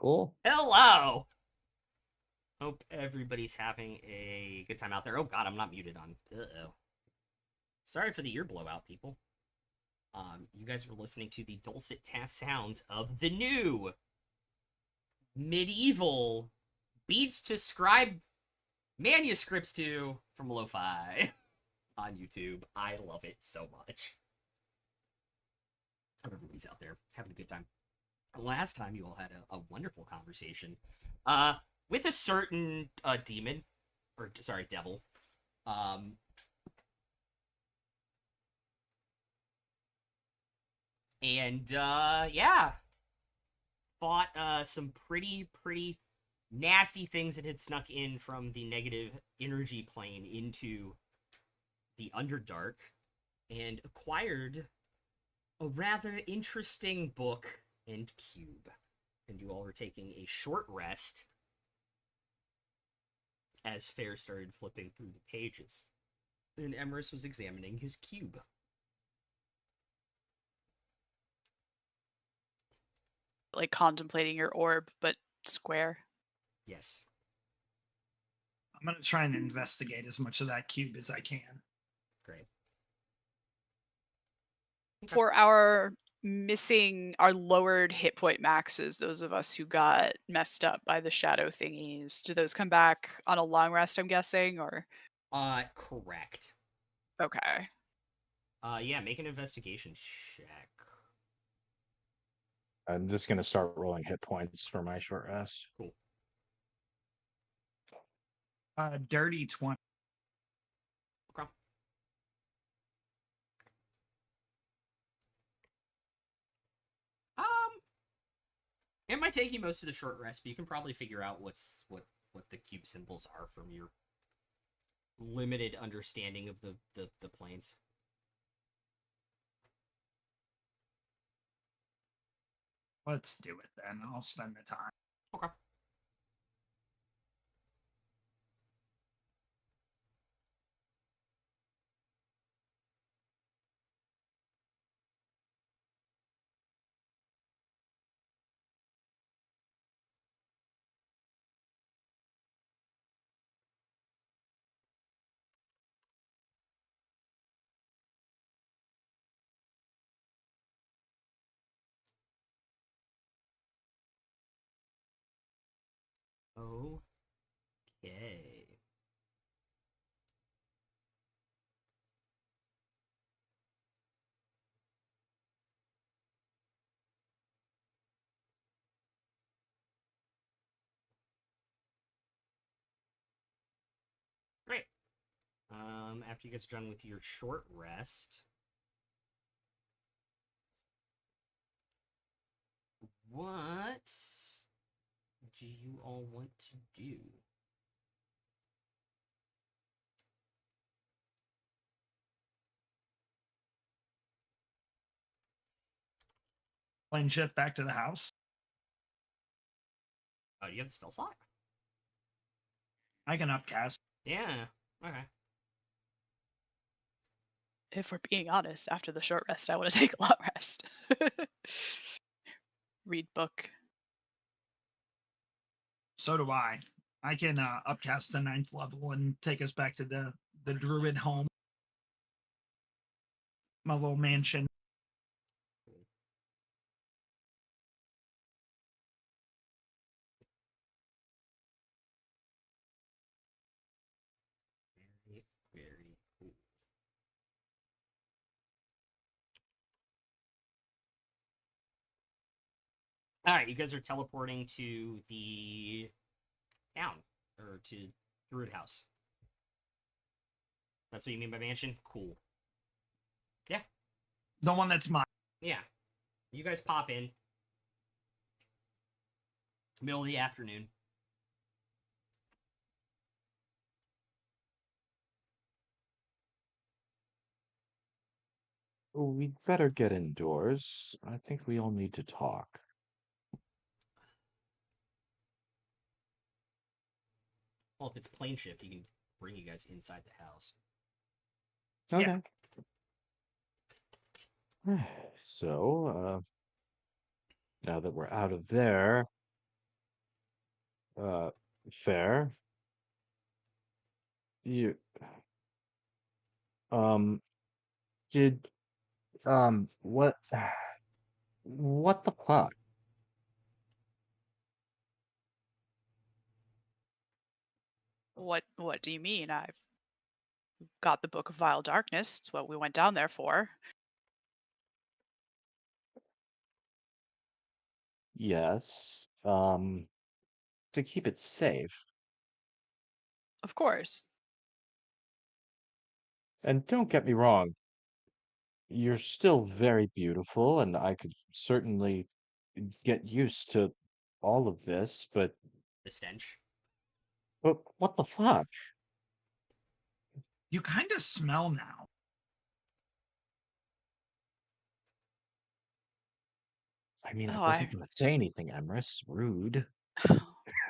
Cool. Hello! Hope everybody's having a good time out there. Oh god, I'm not muted on. Uh-oh. Sorry for the ear blowout, people. You guys were listening to the dulcet sounds of the new medieval beats to scribe manuscripts to from Lo-Fi on YouTube. I love it so much. Hope everybody's out there having a good time. Last time you all had a wonderful conversation with a certain demon, or sorry, devil. And yeah, fought some pretty nasty things that had snuck in from the negative energy plane into the Underdark, and acquired a rather interesting book and cube. And you all were taking a short rest as Fair started flipping through the pages. And Emerus was examining his cube. Like contemplating your orb, but square. Yes. I'm going to try and investigate as much of that cube as I can. Great. For our lowered hit point maxes, those of us who got messed up by the shadow thingies, do those come back on a long rest, I'm guessing, or? Correct. Okay. Yeah, make an investigation check. I'm just going to start rolling hit points for my short rest. Cool. Dirty 20. Okay. It might take you most of the short rest, but you can probably figure out what the cube symbols are from your limited understanding of the planes. Let's do it then. I'll spend the time. Okay. Okay. Great. After you guys are done with your short rest, what do you all want to do? Plane shift back to the house. Oh, you have the spell slot? I can upcast. Yeah. Okay. If we're being honest, after the short rest, I want to take a long rest. Read book. So do I. I can upcast the 9th level and take us back to the druid home. My little mansion. Very cool. All right, you guys are teleporting to the town, or to Druid House. That's what you mean by mansion? Cool. Yeah. The one that's mine. Yeah. You guys pop in. It's middle of the afternoon. We'd better get indoors. I think we all need to talk. Well, if it's plane shift, he can bring you guys inside the house. Okay. So, now that we're out of there, Uh, fair. You, um, did, what, what the fuck? What do you mean? I've got the Book of Vile Darkness. It's what we went down there for. Yes. To keep it safe. Of course. And don't get me wrong, you're still very beautiful, and I could certainly get used to all of this, The stench. but what the fuck? You kind of smell now. I mean, I Oh, wasn't gonna say anything, Emrys. Rude.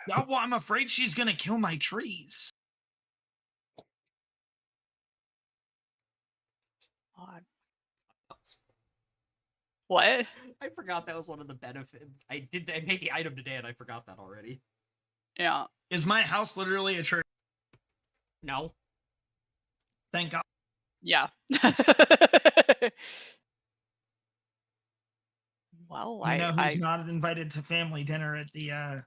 Yeah, well, I'm afraid she's gonna kill my trees. I what? I forgot that was one of the benefits. I made the item today and I forgot that already. Yeah. Is my house literally a tree? No. Thank God. Yeah. Well, You know who's I not invited to family dinner at the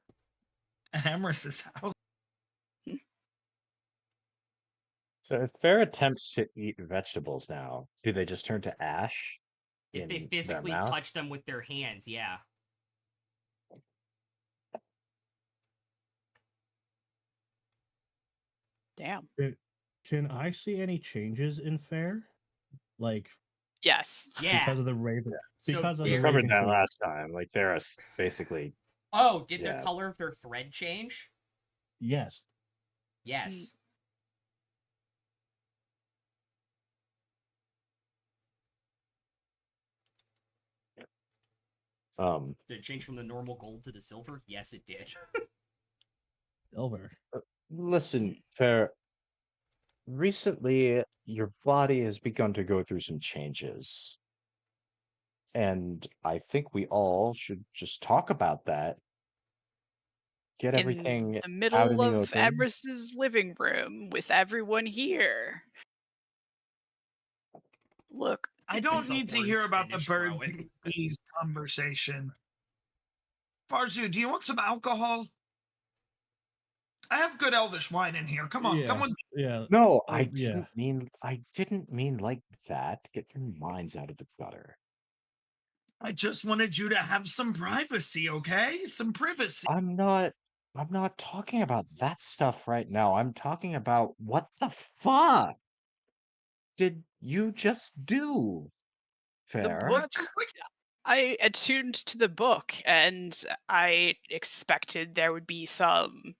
Emrys's house? So if Fair attempts to eat vegetables now, do they just turn to ash If they in their physically mouth? touch them with their hands, yeah. damn. Can I see any changes in Fair? Like Yes. Yeah. because of the Raven So because of We the very- covered Raven that Queen. last time. Like Ferris basically, Oh, did the Yeah. color of their thread change? Yes. Yes. Did it change from the normal gold to the silver? Yes, it did. Silver. listen, Fair, recently your body has begun to go through some changes. And I think we all should just talk about that. Get In everything the out middle in the of open. Emrys's living room with everyone here. Look, I don't The need to horns hear about the finish bird growing. bees conversation. Farzu, do you want some alcohol? I have good elvish wine in here. Come on, come Yeah. with me. Yeah. No, Oh, I yeah. didn't mean like that. Get your minds out of the gutter. I just wanted you to have some privacy, okay? Some privacy. I'm not talking about that stuff right now. I'm talking about what the fuck did you just do? the Fair. book. Just like I attuned to the book and I expected there would be some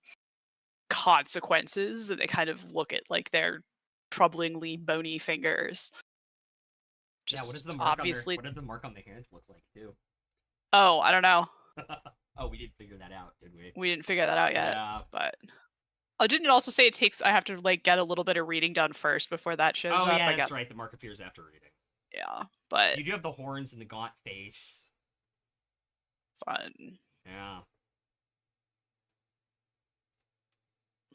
consequences, and they kind of look at like their troublingly bony fingers. Yeah, what is Just the mark obviously. what did the mark on the hands look like too? Oh, I don't know. Oh, we didn't figure that out, did we? We didn't figure that out yet. Yeah. But didn't it also say it takes? I have to like get a little bit of reading done first before that shows Oh up. yeah, I that's got right. The mark appears after reading. yeah, but You do have the horns and the gaunt face. fun. Yeah.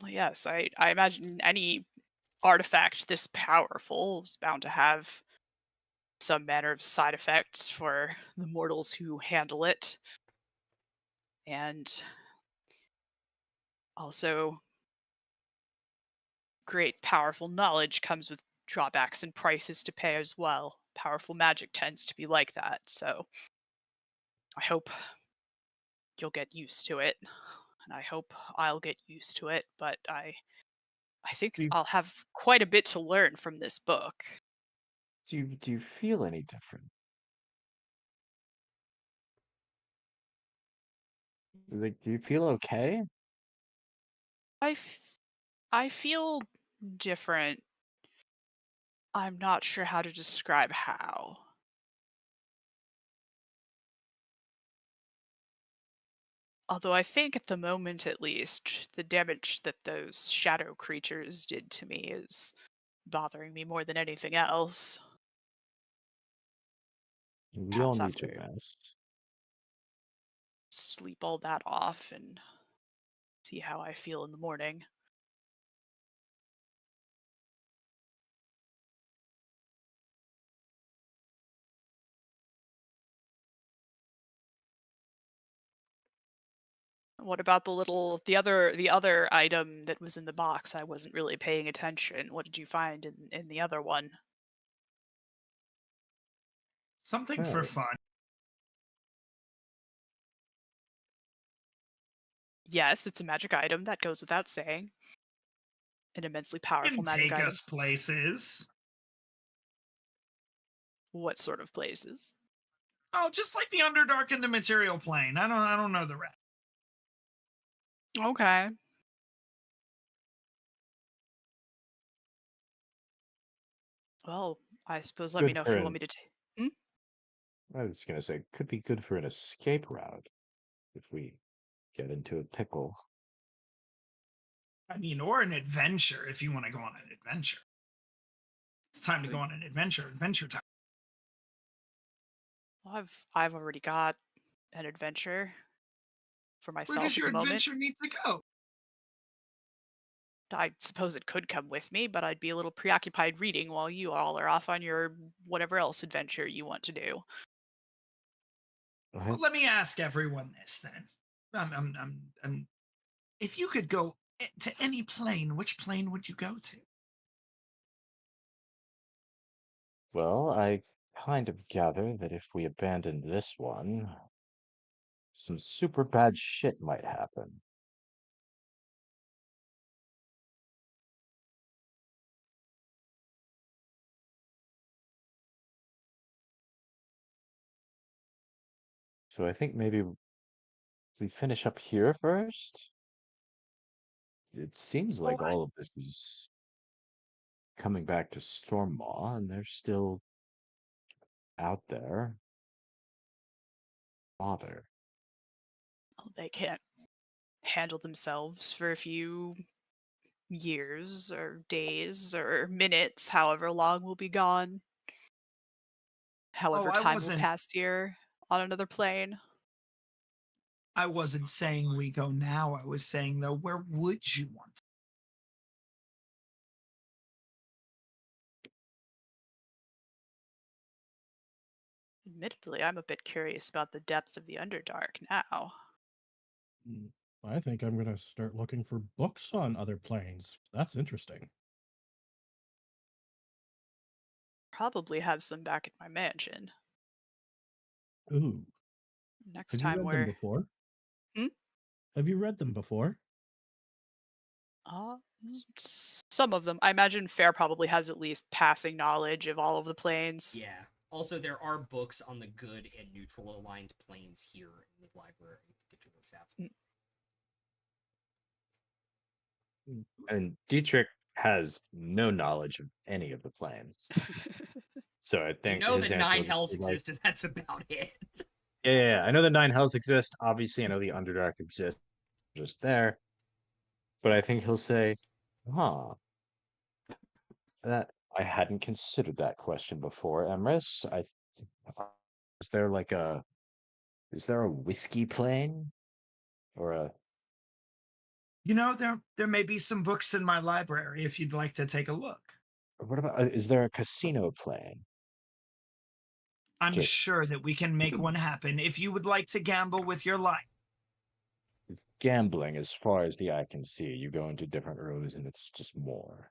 Well, yes, I imagine any artifact this powerful is bound to have some manner of side effects for the mortals who handle it. And also, great powerful knowledge comes with drawbacks and prices to pay as well. Powerful magic tends to be like that, so I hope you'll get used to it. And I hope I'll get used to it, but I think Be- I'll have quite a bit to learn from this book. Do you feel any different? Like, do you feel okay? I feel different. I'm not sure how to describe how. Although I think at the moment at least, the damage that those shadow creatures did to me is bothering me more than anything else. We all Perhaps need to after rest. sleep all that off and See how I feel in the morning. What about the other item that was in the box? I wasn't really paying attention. What did you find in the other one? Something for Oh, fun. Yes, it's a magic item. That goes without saying. An immensely powerful Can magic take item. us places. What sort of places? Oh, just like the Underdark and the material plane. I don't know the rest. Okay. Well, I suppose let me good know if for you want an. me to take. Hmm? I was gonna say could be good for an escape route if we get into a pickle. I mean, or an adventure if you want to go on an adventure. It's time to go on an adventure. Adventure time. Well, I've already got an adventure for Where myself does at your the moment. adventure need to go? I suppose it could come with me, but I'd be a little preoccupied reading while you all are off on your whatever else adventure you want to do. Well, let me ask everyone this then. If you could go to any plane, which plane would you go to? Well, I kind of gather that if we abandon this one, some super bad shit might happen. So I think maybe we finish up here first. It seems Oh, like all of this is coming back to Stormmaw, and they're still out there. Father. They can't handle themselves for a few years or days or minutes, however long we'll be gone, oh, however I time will wasn't. pass here on another plane. I wasn't saying we go now. I was saying though, where would you want? Admittedly, I'm a bit curious about the depths of the Underdark now. Mm, I think I'm going to start looking for books on other planes. That's interesting. Probably have some back at my mansion. Ooh, Next have you time read them we're. before? Hmm? Have you read them before? Uh, some of them. I imagine Fair probably has at least passing knowledge of all of the planes. Yeah. Also, there are books on the good and neutral aligned planes here in the library that you guys have. And Dietrich has no knowledge of any of the plans. So I You think know his that answer 9 will just hells be like, exist, and that's about it. yeah, I know the nine hells exist. Obviously, I know the Underdark exists just there. But I think he'll say, huh, that I hadn't considered that question before, Emrys. Is there like a is there a whiskey plane? Or a You know, there may be some books in my library if you'd like to take a look. or what about is there a casino plane? I'm Just sure that we can make one happen if you would like to gamble with your life. gambling as far as the eye can see. You go into different rooms and it's just more.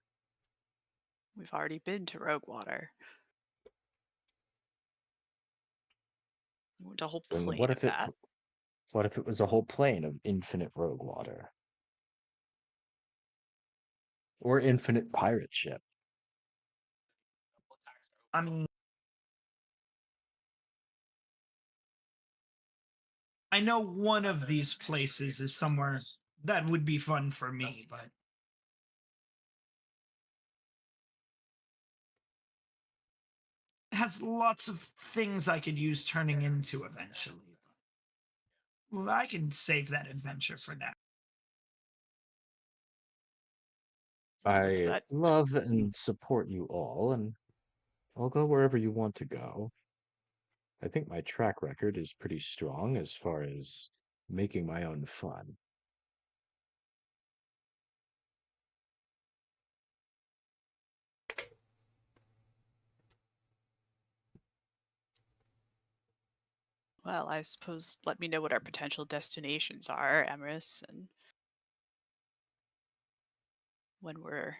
We've already been to Roguewater. We went a whole And plane of that. what if it was a whole plane of infinite rogue water? Or infinite pirate ship? I mean, I know one of these places is somewhere that would be fun for me, but it has lots of things I could use turning into eventually. Well, I can save that adventure for now. Was I that love and support you all, and I'll go wherever you want to go. I think my track record is pretty strong as far as making my own fun. Well, I suppose let me know what our potential destinations are, Emrys, and when we're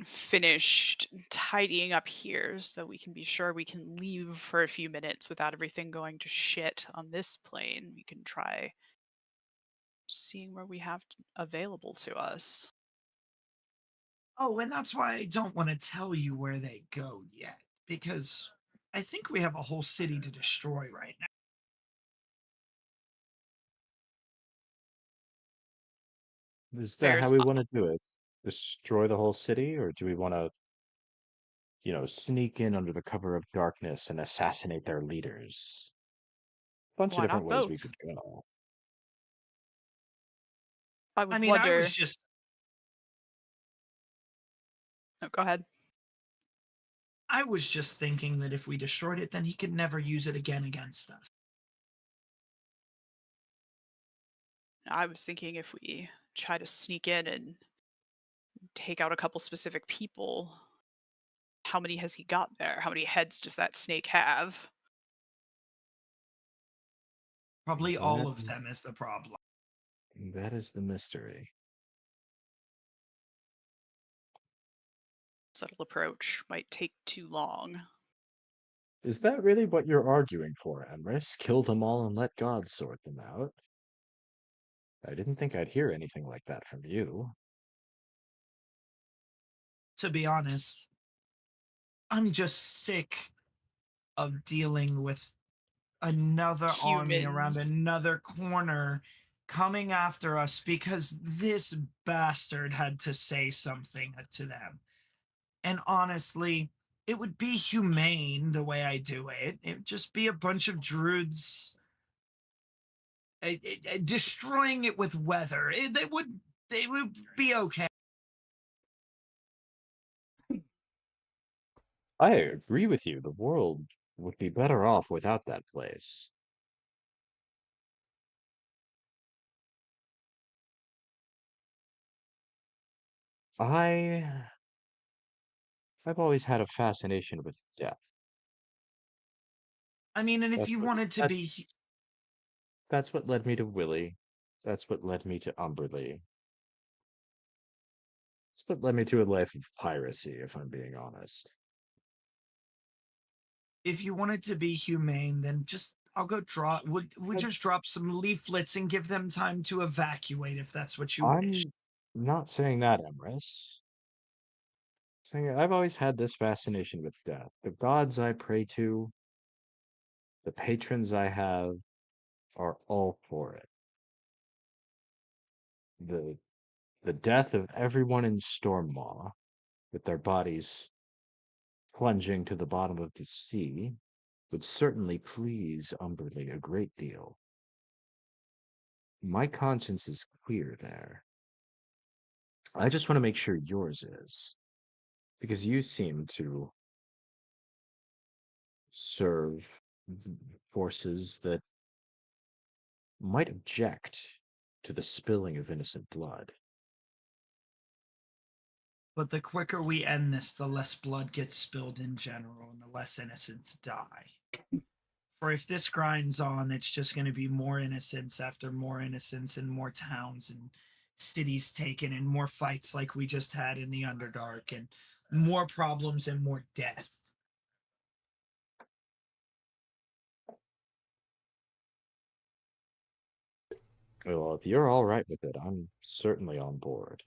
finished tidying up here so we can be sure we can leave for a few minutes without everything going to shit on this plane, we can try seeing where we have available to us. Oh, and that's why I don't want to tell you where they go yet, because I think we have a whole city to destroy right now. Is that how There's we want to do it? Destroy the whole city, or do we want to, sneak in under the cover of darkness and assassinate their leaders? Bunch of why different not ways we both? could go. I I would mean, I was wonder. just Oh, go ahead. I was just thinking that if we destroyed it, then he could never use it again against us. I was thinking if we try to sneak in and take out a couple specific people, how many has he got there? How many heads does that snake have? Probably all That of is them is the problem. that is the mystery. Subtle approach might take too long. Is that really what you're arguing for, Emrys? Kill them all and let God sort them out? I didn't think I'd hear anything like that from you. To be honest, I'm just sick of dealing with another army around Humans. another corner coming after us because this bastard had to say something to them. And honestly, it would be humane the way I do it. It would just be a bunch of druids destroying it with weather. They would be okay. I agree with you. The world would be better off without that place. I I've always had a fascination with death. I mean, and if That's you what wanted to that's be, that's what led me to Willie. That's what led me to Umberlee. That's what led me to a life of piracy, if I'm being honest. if you wanted to be humane, then just I'll go draw. Would we I, just drop some leaflets and give them time to evacuate if that's what you wish? I'm not saying that, Emrys. Saying I've always had this fascination with death. The gods I pray to, the patrons I have, are all for it. The the death of everyone in Stormmaw, with their bodies plunging to the bottom of the sea, would certainly please Umberlee a great deal. My conscience is clear there. I just want to make sure yours is, because you seem to serve forces that might object to the spilling of innocent blood. But the quicker we end this, the less blood gets spilled in general, and the less innocents die. For if this grinds on, it's just going to be more innocence after more innocence, and more towns and cities taken, and more fights like we just had in the Underdark, and more problems and more death. Well, if you're all right with it, I'm certainly on board.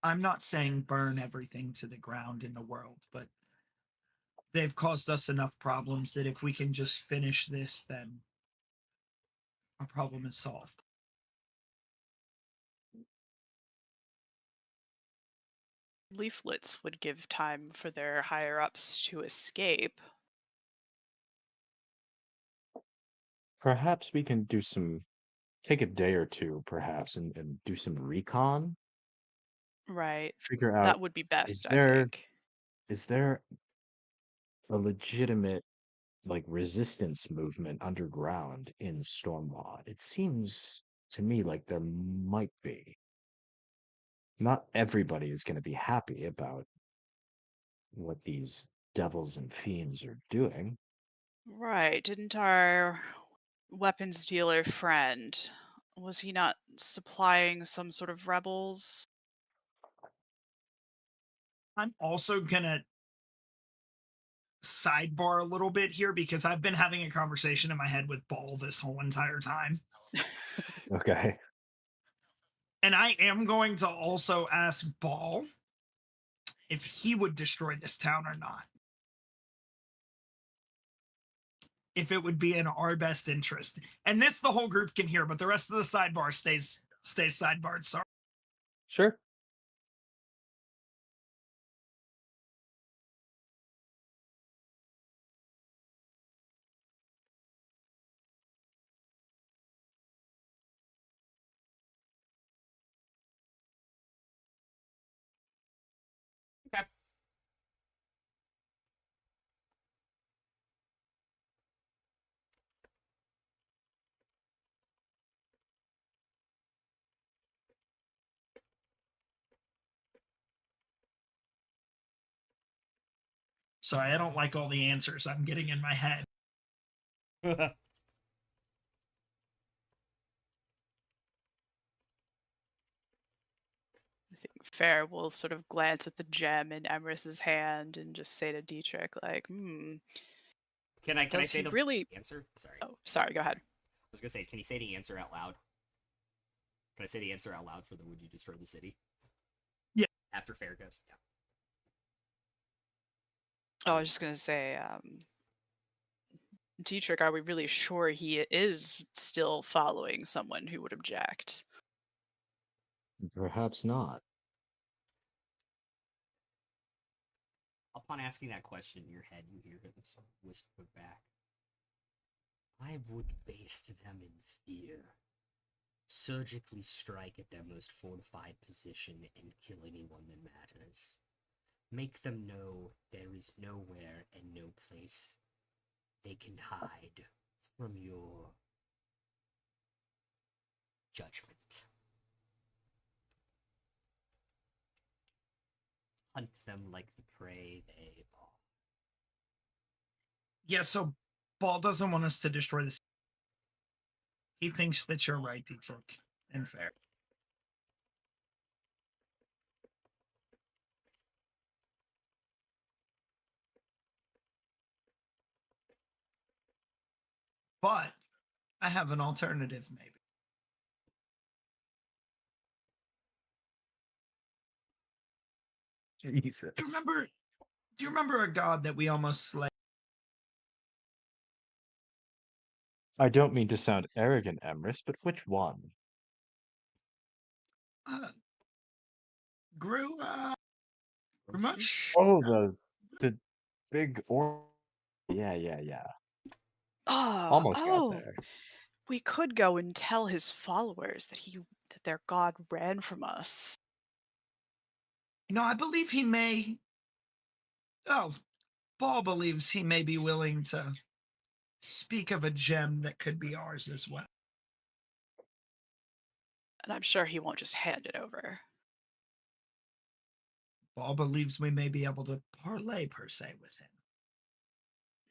I'm not saying burn everything to the ground in the world, but they've caused us enough problems that if we can just finish this, then our problem is solved. Leaflets would give time for their higher ups to escape. Perhaps we can take a day or two, perhaps, and do some recon. Right. Figure That out, would be is best, I there think. is there a legitimate resistance movement underground in Stormlaw? It seems to me like there might be. Not everybody is going to be happy about what these devils and fiends are doing. Right. Didn't our weapons dealer friend, was he not supplying some sort of rebels? I'm also gonna sidebar a little bit here because I've been having a conversation in my head with Ball this whole entire time. Okay. And I am going to also ask Ball if he would destroy this town or not. If it would be in our best interest. And this the whole group can hear, but the rest of the sidebar stays sidebarred. Sorry. Sure. Okay. Sorry, I don't like all the answers I'm getting in my head. I think Fair will sort of glance at the gem in Emrys's hand and just say to Dietrich, like, Can I does say he the really? answer? Sorry. Oh, sorry, go ahead. I was gonna say, can you say the answer out loud? Can I say the answer out loud for the would you destroy the city? Yeah. After Fair goes. Yeah. Oh, I was just gonna say, Dietrich, are we really sure he is still following someone who would object? Perhaps not. Upon asking that question in your head, you hear him whisper back. I would baste them in fear. Surgically strike at their most fortified position and kill anyone that matters. Make them know there is nowhere and no place they can hide from your judgment. Hunt them like the prey they are. Yeah, so Ball doesn't want us to destroy this. He thinks that you're right, Dietrich, and Fair. But I have an alternative, maybe. Jesus. Do you remember a god that we almost slayed? I don't mean to sound arrogant, Emrys, but which one? Grew much? Oh, the big or. Yeah, yeah, yeah. Almost got Oh, there. we could go and tell his followers that their god ran from us. I believe he may. Oh, Ball believes he may be willing to speak of a gem that could be ours as well. And I'm sure he won't just hand it over. Ball believes we may be able to parlay per se with him.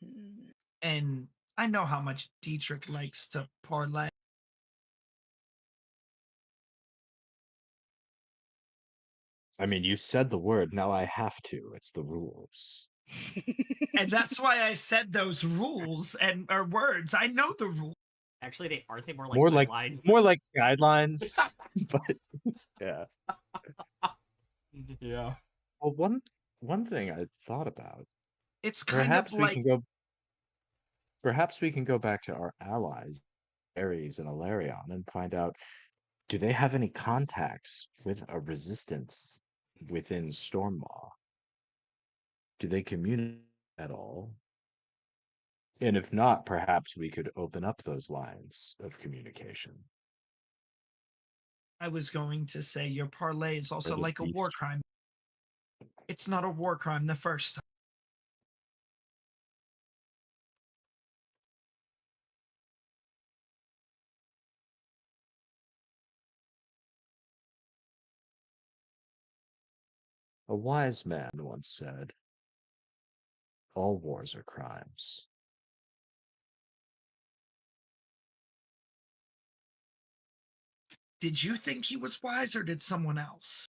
Hmm. And I know how much Dietrich likes to parlay. I mean, you said the word, now I have to. It's the rules. And that's why I said those rules and or words. I know the rules. Actually, aren't they more More like guidelines? more like guidelines. But yeah. Yeah. Well, one thing I thought about. It's kind of like Perhaps we can go back to our allies, Ares and Alarion, and find out, do they have any contacts with a resistance within Stormmaw? Do they communicate at all? And if not, perhaps we could open up those lines of communication. I was going to say your parlay is also the like a beast. war crime. It's not a war crime the first time. A wise man once said, all wars are crimes. Did you think he was wise, or did someone else?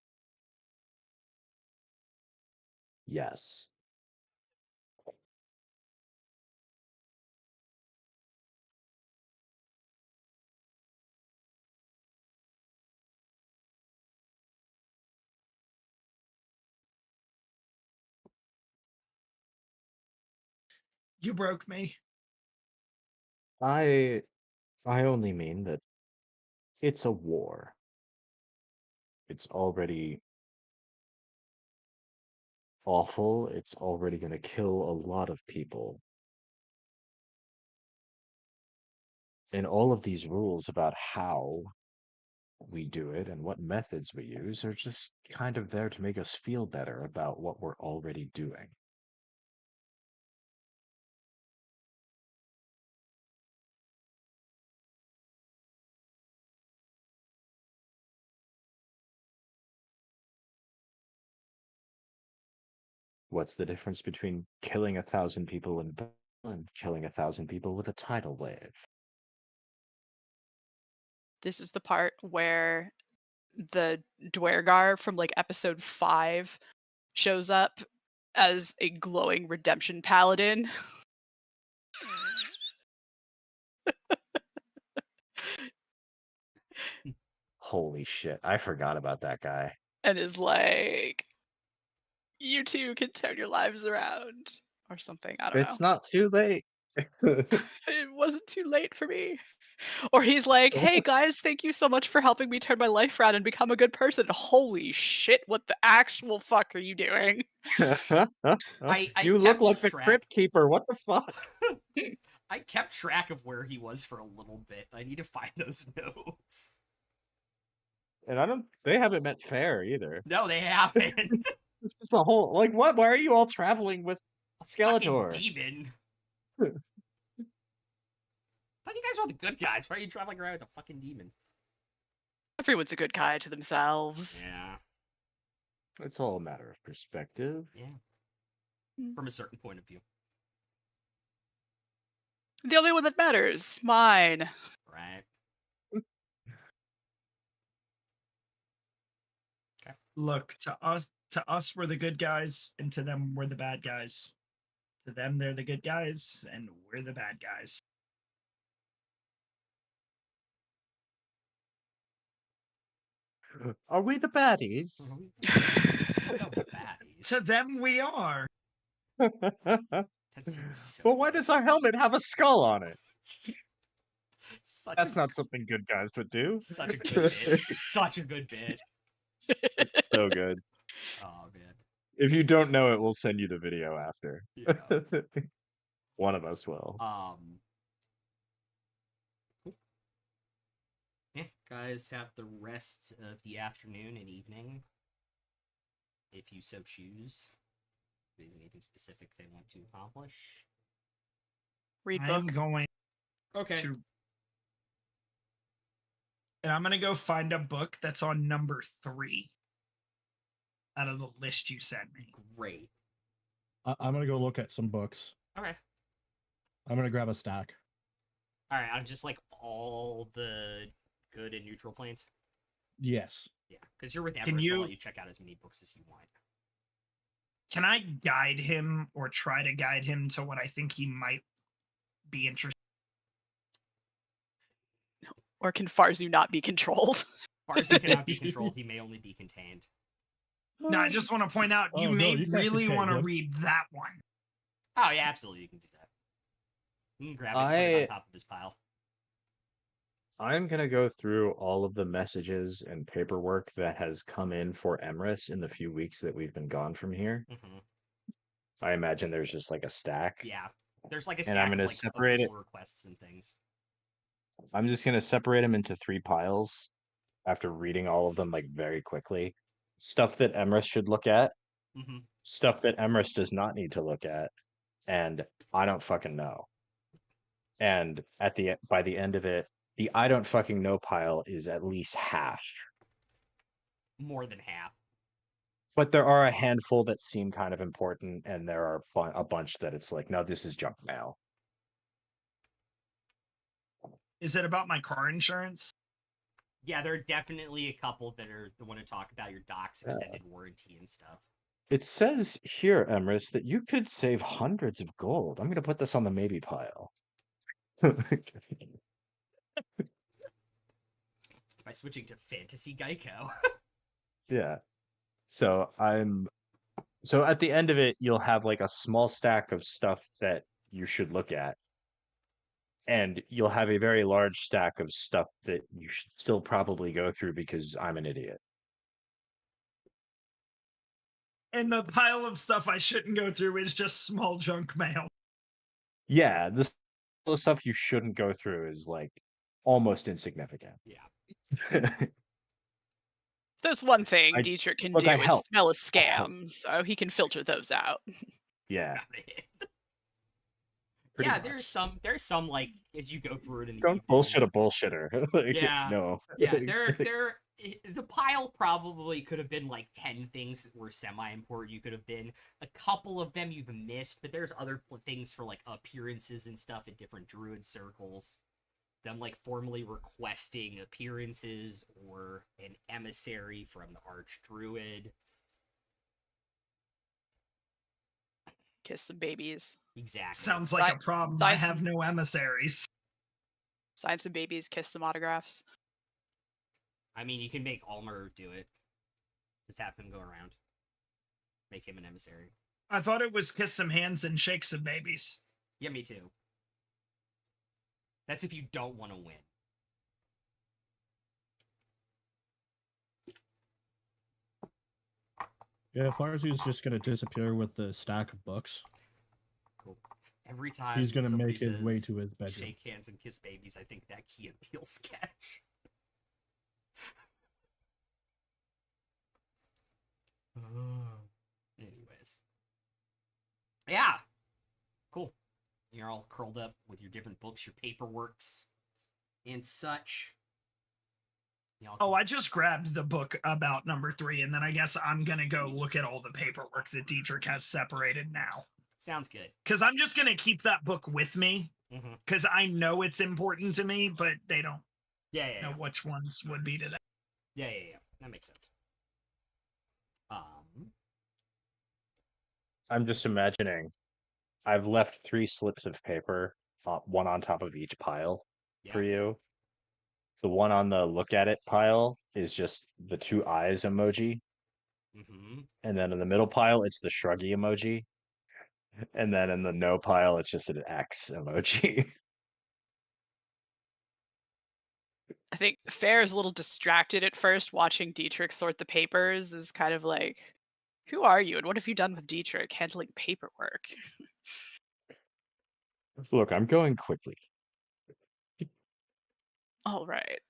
Yes. You broke me. I only mean that it's a war. It's already awful. It's already going to kill a lot of people. And all of these rules about how we do it and what methods we use are just kind of there to make us feel better about what we're already doing. What's the difference between killing 1,000 people in battle and killing 1,000 people with a tidal wave? This is the part where the Dwergar from like episode 5 shows up as a glowing redemption paladin. Holy shit, I forgot about that guy. And is like, you too can turn your lives around. Or something. I don't know. It's not too late. It wasn't too late for me. Or he's like, hey guys, thank you so much for helping me turn my life around and become a good person. Holy shit, what the actual fuck are you doing? I You look kept like the track. Crypt Keeper. What the fuck? I kept track of where he was for a little bit. I need to find those notes. And they haven't met Fair either. No, they haven't. It's just a whole, like, what? Why are you all traveling with Fucking Skeletor? demon. Thought you guys were the good guys. Why are you traveling around with a fucking demon? Everyone's a good guy to themselves. Yeah. It's all a matter of perspective. Yeah. From a certain point of view. The only one that matters, mine. Right. Look, to us, we're the good guys, and to them, we're the bad guys. To them, they're the good guys, and we're the bad guys. Are we the baddies? To them, we are. That seems so But why good. does our helmet have a skull on it? That's Such not something good guys would do. such a good bit. Such a good bit. It's so good. Oh man. If you don't know it, we'll send you the video after. Yeah. One of us will. Cool. Yeah, guys have the rest of the afternoon and evening, if you so choose. If there's anything specific they want to accomplish. Read I'm book. going Okay. to, and I'm gonna go find a book that's on number 3 out of the list you sent me. Great. I'm gonna go look at some books. Okay. I'm gonna grab a stack. All right. I'm just like all the good and neutral planes. Yes. Yeah, because you're with Can Everest, I'll you- let you check out as many books as you want. Can I guide him or try to guide him to what I think he might be interested? Or can Farzu not be controlled? Farzu cannot be controlled. He may only be contained. No, I just want to point out you Oh, no, may you can't really contain want to him. read that one. Oh yeah, absolutely. You can do that. You can grab it, put it on top of his pile. I'm gonna go through all of the messages and paperwork that has come in for Emrys in the few weeks that we've been gone from here. Mm-hmm. I imagine there's just like a stack. Yeah, there's like a And I'm stack of gonna like separate official requests and things. I'm just gonna separate them into 3 piles after reading all of them like very quickly. Stuff that Emrys should look at, Mm-hmm. stuff that Emrys does not need to look at, and I don't fucking know. And by the end of it, the I don't fucking know pile is at least half. More than half. But there are a handful that seem kind of important, and there are a bunch that it's like, no, this is junk mail. Is it about my car insurance? Yeah, there are definitely a couple that are the one to talk about your dock's extended warranty and stuff. It says here, Emrys, that you could save hundreds of gold. I'm going to put this on the maybe pile. By switching to Fantasy Geico. Yeah. So so at the end of it, you'll have like a small stack of stuff that you should look at. And you'll have a very large stack of stuff that you should still probably go through because I'm an idiot. And the pile of stuff I shouldn't go through is just small junk mail. Yeah, the stuff you shouldn't go through is like almost insignificant. Yeah. There's one thing I- Dietrich can look, do I and help. smell a I help. scam, so he can filter those out. Yeah. pretty Yeah, much. there's some like as you go through it and Don't bullshit a bullshitter. Like, Yeah. no. Yeah, the pile probably could have been like 10 things that were semi-important. You could have been a couple of them you've missed, but there's other things for like appearances and stuff in different druid circles. Them like formally requesting appearances or an emissary from the archdruid. Kiss some babies. Exactly. Sounds like a problem. I have no emissaries. Sign some babies, kiss some autographs. I mean, you can make Almer do it. Just have him go around. Make him an emissary. I thought it was kiss some hands and shake some babies. Yeah, me too. That's if you don't want to win. Yeah, Farzu's just gonna disappear with the stack of books. Cool. Every time He's gonna somebody make his way says, to his bedroom. shake hands and kiss babies, I think that Key and Peele sketch. Anyways. Yeah. Cool. You're all curled up with your different books, your paperworks, and such. Oh, I just grabbed the book about number 3, and then I guess I'm gonna go look at all the paperwork that Dietrich has separated now. Sounds good. Because I'm just gonna keep that book with me, Mm-hmm. because I know it's important to me, but they don't Yeah. know which ones would be to them. Yeah. That makes sense. I'm just imagining I've left 3 slips of paper, one on top of each pile for you. The one on the look at it pile is just the 2 eyes emoji. Mm-hmm. And then in the middle pile, it's the shruggy emoji. And then in the no pile, it's just an X emoji. I think Fair is a little distracted at first watching Dietrich sort the papers, is kind of like, who are you and what have you done with Dietrich handling paperwork? Look, I'm going quickly. All right.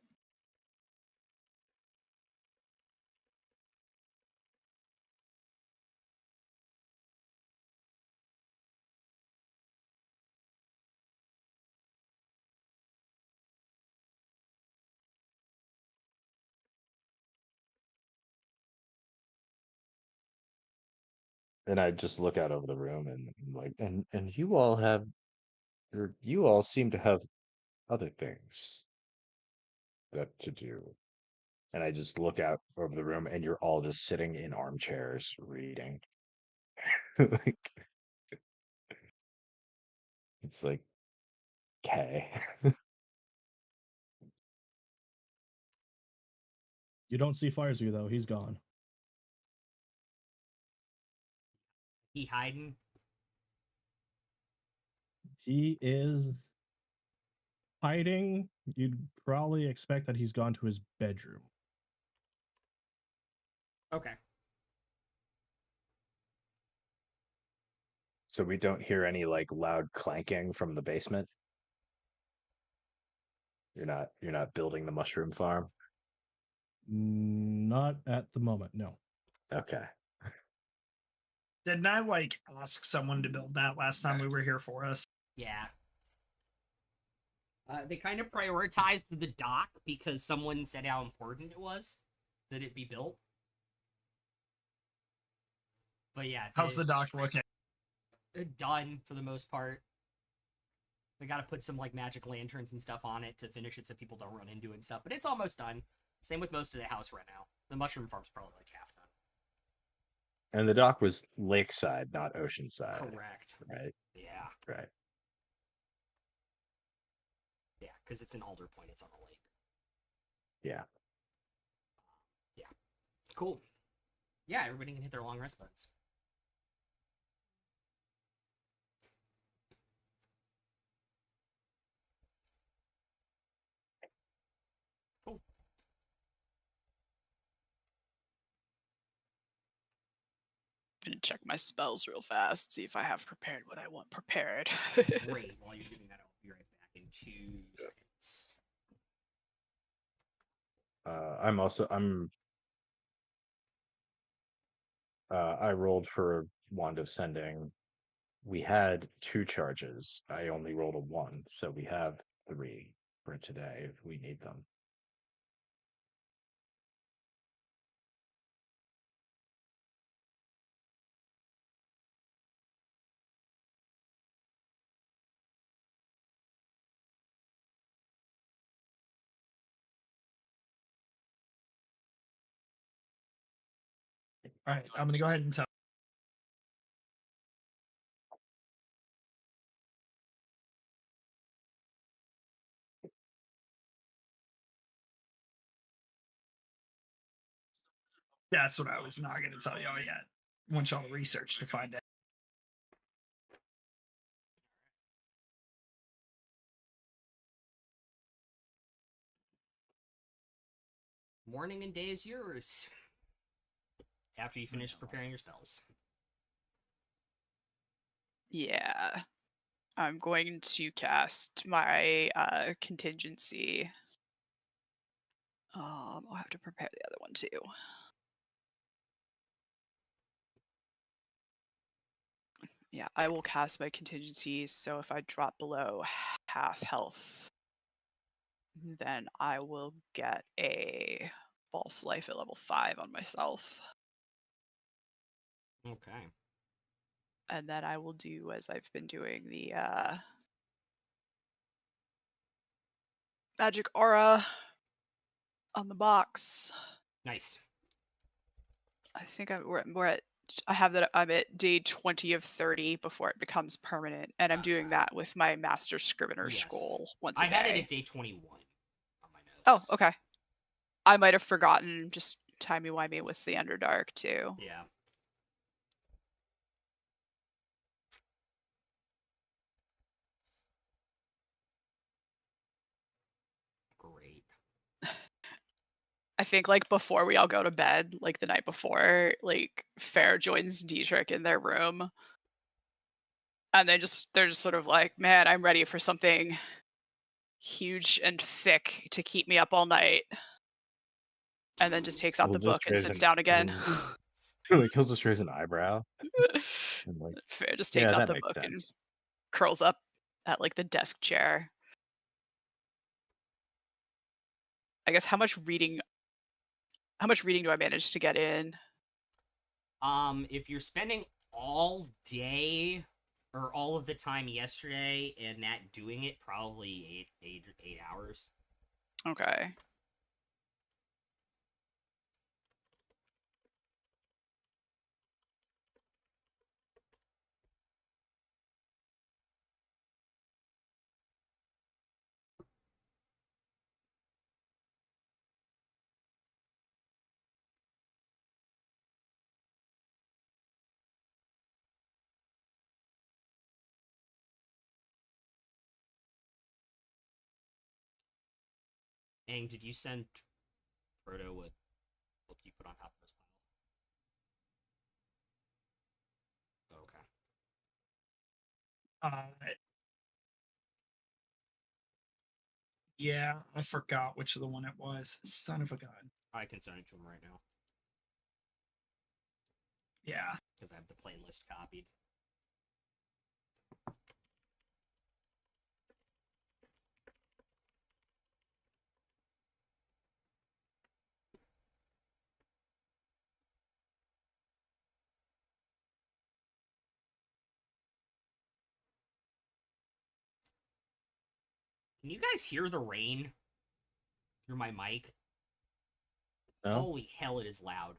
And I just look out over the room and I'm like, and you all have, or you all seem to have other things that to do. And I just look out over the room and you're all just sitting in armchairs reading. Like, it's like, okay. You don't see Farzu though; he's gone. He hiding. He is hiding. You'd probably expect that he's gone to his bedroom. Okay. So we don't hear any like loud clanking from the basement. You're not building the mushroom farm. Not at the moment, no. Okay. Didn't I like ask someone to build that last time we were here for us? Yeah. They kind of prioritized the dock because someone said how important it was that it be built. But yeah. How's the dock looking? Done for the most part. They gotta put some like magic lanterns and stuff on it to finish it so people don't run into it and stuff. But it's almost done. Same with most of the house right now. The mushroom farm's probably like half done. And the dock was lakeside, not oceanside. Correct. Right. Yeah. Right. Yeah, because it's an Alder Point. It's on the lake. Yeah. Yeah. Cool. Yeah, everybody can hit their long rest buttons. Cool. I'm gonna check my spells real fast, see if I have prepared what I want prepared. Great. While you're doing that, I'll be right back in 2 seconds. I rolled for Wand of Sending. We had 2 charges. I only rolled a 1, so we have 3 for today if we need them. All right, I'm gonna go ahead and tell. That's what I was not gonna tell y'all yet. I want y'all to research to find out. Morning and day is yours. After you finish preparing your spells. Yeah. I'm going to cast my contingency. I'll have to prepare the other one too. Yeah, I will cast my contingencies, so if I drop below half health, then I will get a false life at level 5 on myself. Okay. And then I will do as I've been doing the magic aura on the box. Nice. I think we're at I have that I'm at day 20 of 30 before it becomes permanent, and I'm doing that with my master scrivener Yes. scroll once a I day. had it at day 21 on my notes. Oh, okay. I might have forgotten, just timey-wimey with the Underdark too. Yeah. Great. I think like before we all go to bed, like the night before, like Fair joins Dietrich in their room. And they're just sort of like, man, I'm ready for something huge and thick to keep me up all night. And then just takes out the book and sits down again. Like he'll just raise an eyebrow. And like, Fair just yeah, takes out that the makes book and sense. curls up at like the desk chair. I guess how much reading do I manage to get in? If you're spending all day or all of the time yesterday and that doing it, probably 8 hours. Okay. Ang, did you send Frodo what book you put on top of his pile? Okay. Yeah, I forgot which of the one it was. Son of a gun. I can send it to him right now Yeah. because I have the playlist copied. Can you guys hear the rain through my mic? No? Holy hell, it is loud.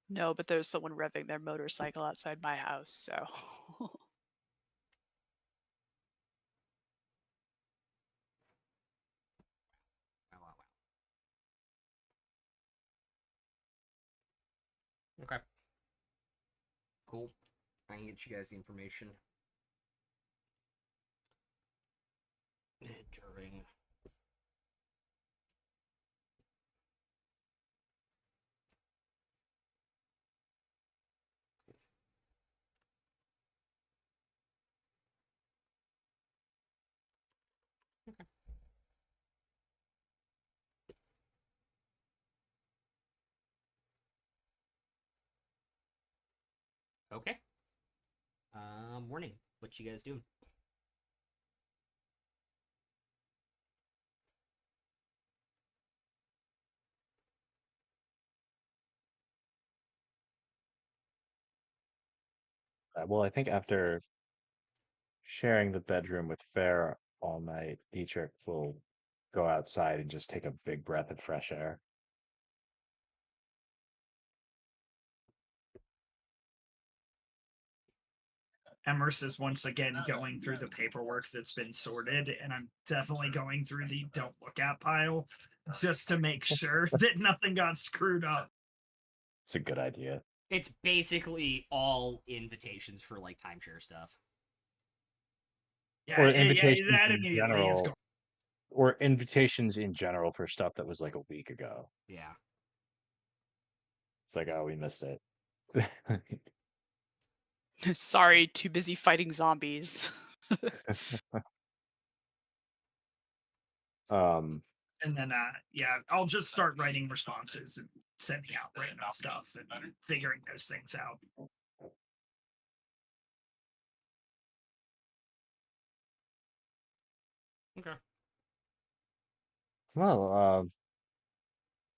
No, but there's someone revving their motorcycle outside my house, so. Wow, wow, wow. Okay. Cool. I can get you guys the information. During. Okay. Okay. Morning. What you guys doing? Well, I think after sharing the bedroom with Fair all night, Dietrich will go outside and just take a big breath of fresh air. Emrys is once again going through the paperwork that's been sorted, and I'm definitely going through the don't look at pile just to make sure that nothing got screwed up. It's a good idea. It's basically all invitations for like timeshare stuff. Yeah, Or yeah, invitations that in immediately is general. going. Or invitations in general for stuff that was like a week ago. Yeah. It's like, oh, we missed it. Sorry, too busy fighting zombies. And then, yeah, I'll just start writing responses and sending out random stuff and figuring those things out. Okay. Well,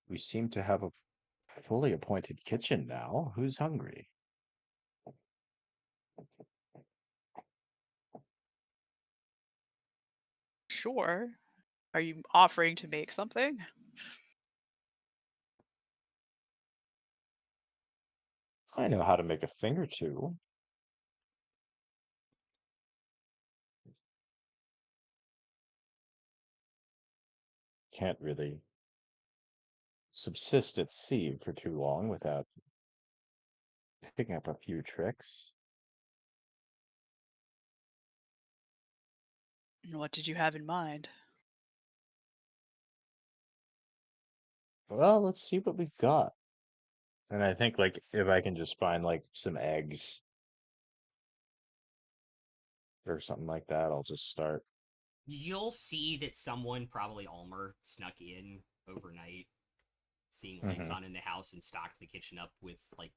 we seem to have a fully appointed kitchen now. Who's hungry? Sure. Are you offering to make something? I know how to make a thing or two. Can't really subsist at sea for too long without picking up a few tricks. What did you have in mind? Well, let's see what we've got. And I think like if I can just find like some eggs or something like that, I'll just start. You'll see that someone, probably Almer, snuck in overnight, seeing lights on in the house, and stocked the kitchen up with like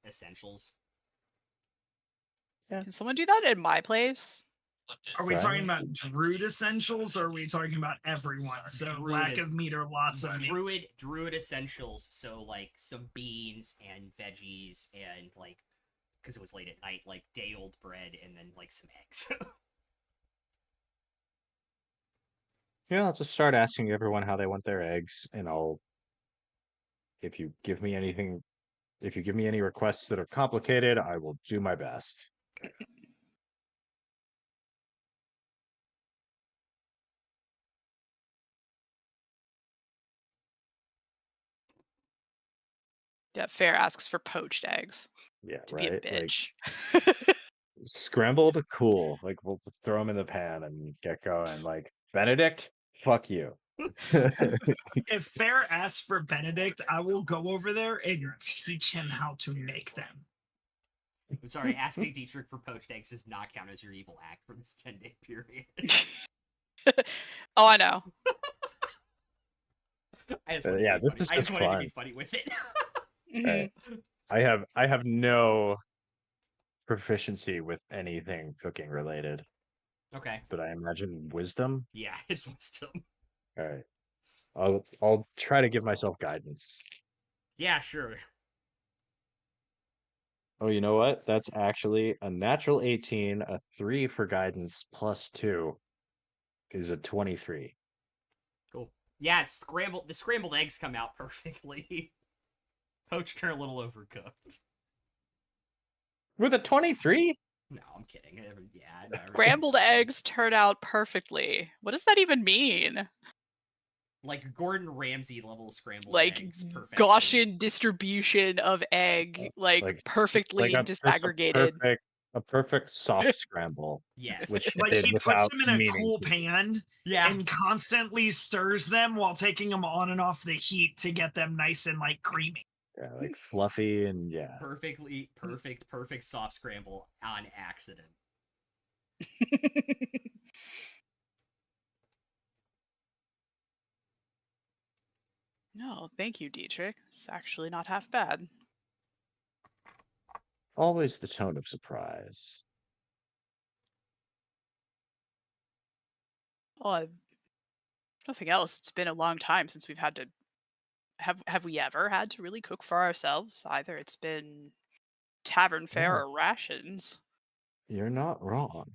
essentials. Yeah. Can someone do that in my place? Are we Sorry? talking about druid essentials, or are we talking about everyone? So Druid lack is- of meat or lots of meat? Druid essentials, so like some beans and veggies and like, because it was late at night, like day old bread and then like some eggs. Yeah, I'll just start asking everyone how they want their eggs, and if you give me anything, if you give me any requests that are complicated, I will do my best. Yeah, Fair asks for poached eggs Yeah, to be a right? Like bitch. scrambled, cool. Like we'll just throw them in the pan and get going. Like Benedict, fuck you. If Fair asks for Benedict, I will go over there and teach him how to make them. I'm sorry, asking Dietrich for poached eggs does not count as your evil act for this 10-day period. Oh, I know. I just wanted Yeah, to be this funny. is I just just wanted to fun. be funny with it. Mhm. I have no proficiency with anything cooking related, Okay. but I imagine wisdom. Yeah, it's wisdom. All right. I'll try to give myself guidance. Yeah, sure. Oh, you know what? That's actually a natural 18, a 3 for guidance, plus 2 is a 23. Cool. Yeah, it's scrambled. The scrambled eggs come out perfectly. Poached are a little overcooked. With a 23? No, I'm kidding. Yeah, no, Scrambled eggs turn out perfectly. What does that even mean? like Gordon Ramsay level scrambled Like eggs, perfection. Gaussian distribution of egg, like perfectly just disaggregated. a perfect soft scramble, Yes. which it Like did he puts without them in a meaning cool to. pan Yeah. and constantly stirs them while taking them on and off the heat to get them nice and like creamy. Yeah, like fluffy and yeah. Perfect soft scramble on accident. No, thank you, Dietrich. It's actually not half bad. Always the tone of surprise. Well, nothing else. It's been a long time since we've had to. Have we ever had to really cook for ourselves? Either it's been tavern fare or Yes. rations. You're not wrong.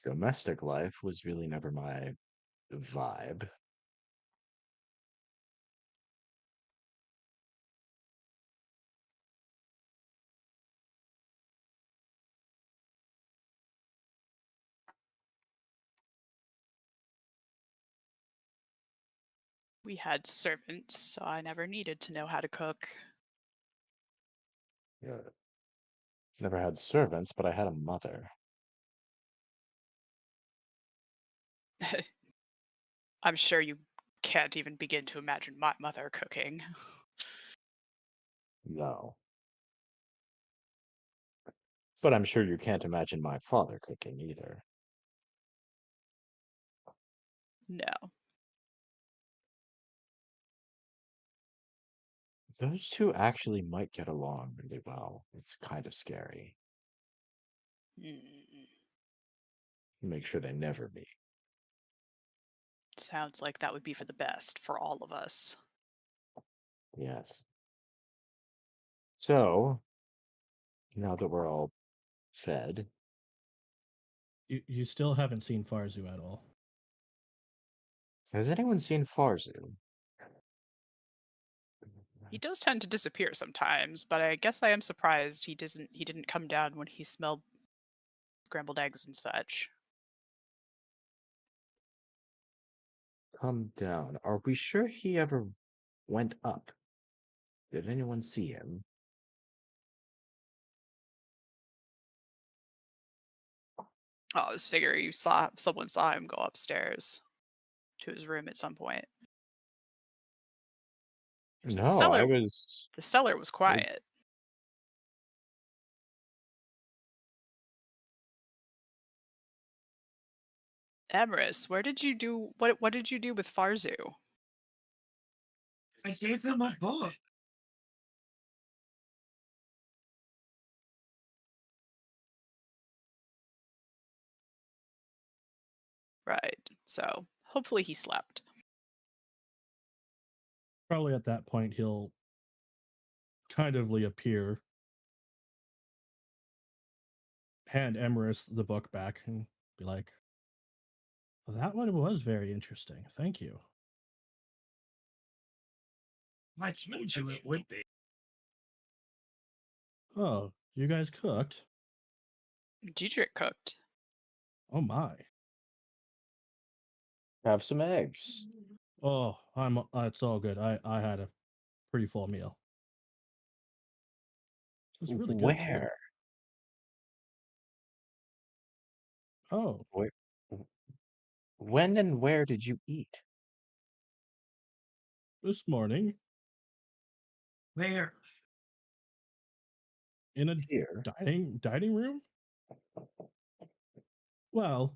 Domestic life was really never my vibe. We had servants, so I never needed to know how to cook. Yeah. Never had servants, but I had a mother. I'm sure you can't even begin to imagine my mother cooking. No. But I'm sure you can't imagine my father cooking either. No. Those two actually might get along really well. It's kind of scary. Mm. Make sure they never meet. Sounds like that would be for the best for all of us. Yes. So, now that we're all fed, You still haven't seen Farzu at all. has anyone seen Farzu? He does tend to disappear sometimes, but I guess I am surprised he didn't come down when he smelled scrambled eggs and such. Come down. Are we sure he ever went up? Did anyone see him? Oh, I was figuring someone saw him go upstairs to his room at some point. 'Cause No, I was. the cellar was quiet. Emrys, what did you do with Farzu? I gave them a book. Right. So hopefully he slept. Probably at that point he'll kind of appear, hand Emerus the book back, and be like, well, that one was very interesting. Thank you. I told you it would be. Oh, you guys cooked? Dietrich cooked. Oh my. Have some eggs. Oh, it's all good. I had a pretty full meal. It's really good too. Where? Oh, Where? When and where did you eat? this morning Where? in a Here. dining room? Well,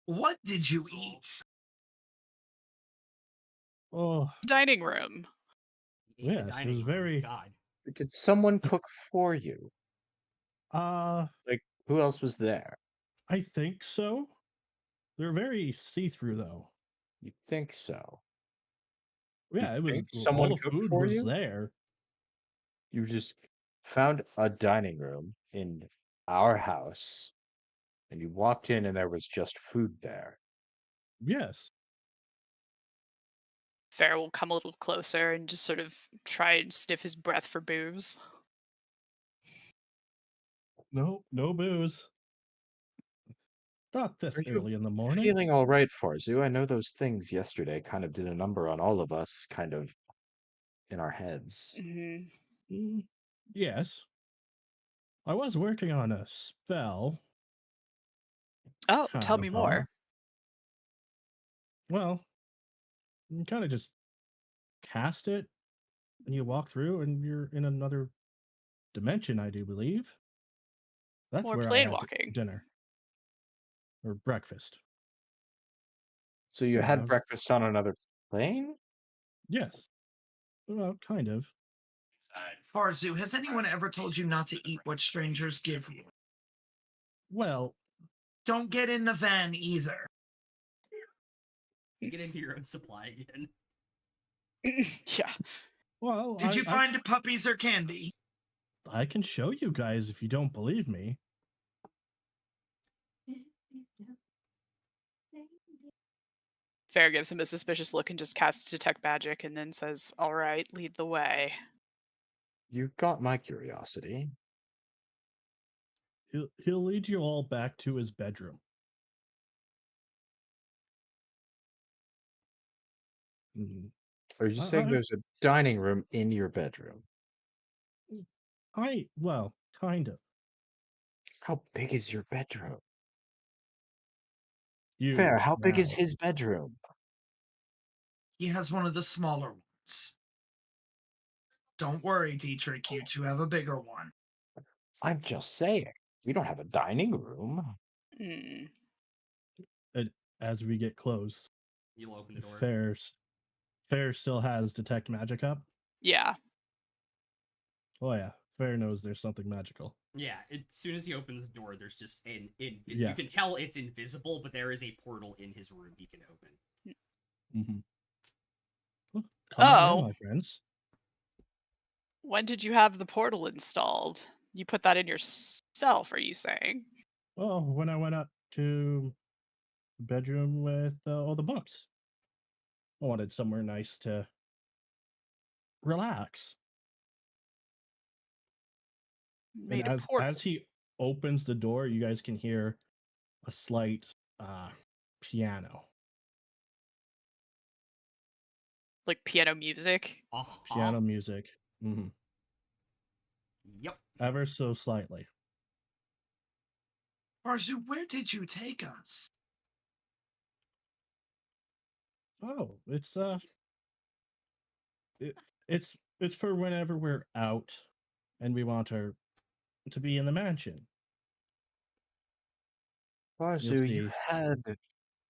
What did you eat? oh, Dining room. In the yes, it dining was room. very God. Did someone cook for you? uh Like, who else was there? I think so. They're very see-through though. You think so? Yeah, it was Think all someone the cooked food for was you? there. You just found a dining room in our house and you walked in and there was just food there. Yes. Fair will come a little closer and just sort of try and sniff his breath for booze. No, no booze. Not this Are you early in the morning. feeling all right, Farzu? I know those things yesterday kind of did a number on all of us, kind of in our heads. Yes. I was working on a spell. Oh, Kind tell of, me more. Well, you kind of just cast it, and you walk through, and you're in another dimension, I do believe. That's More where I plane had walking. dinner. Or breakfast. So you Kind had of. breakfast on another plane? Yes. Well, kind of. Farzu, has anyone ever told you not to eat what strangers give you? Well, Don't get in the van either. You get into your own supply again. Yeah. well, Did you find puppies or candy? I can show you guys if you don't believe me. Fair gives him a suspicious look and just casts detect magic and then says, "All right, lead the way." You got my curiosity. He'll lead you all back to his bedroom. Mhm. Are you I, saying there's a dining room in your bedroom? well, kind of. How big is your bedroom? Huge. Fair, how big is Now. his bedroom? He has one of the smaller ones. Don't worry, Dietrich, you two have a bigger one. I'm just saying. We don't have a dining room. Hmm. As we get close, You'll open the door. Fair still has detect magic up. Yeah. Oh yeah, Fair knows there's something magical. Yeah, as soon as he opens the door, there's just you Yeah. can tell it's invisible, but there is a portal in his room he can open. Mm-hmm. Well, come on in, Oh, my friends. when did you have the portal installed? You put that in yourself, are you saying? Well, when I went up to the bedroom with all the books, I wanted somewhere nice to relax. And Made a portal. as he opens the door, you guys can hear a slight piano. Like piano music. Uh-huh. Piano music. Mm-hmm. Yep. Ever so slightly. Farzu, where did you take us? Oh, it's for whenever we're out and we want her to be in the mansion. You'll Farzu, see.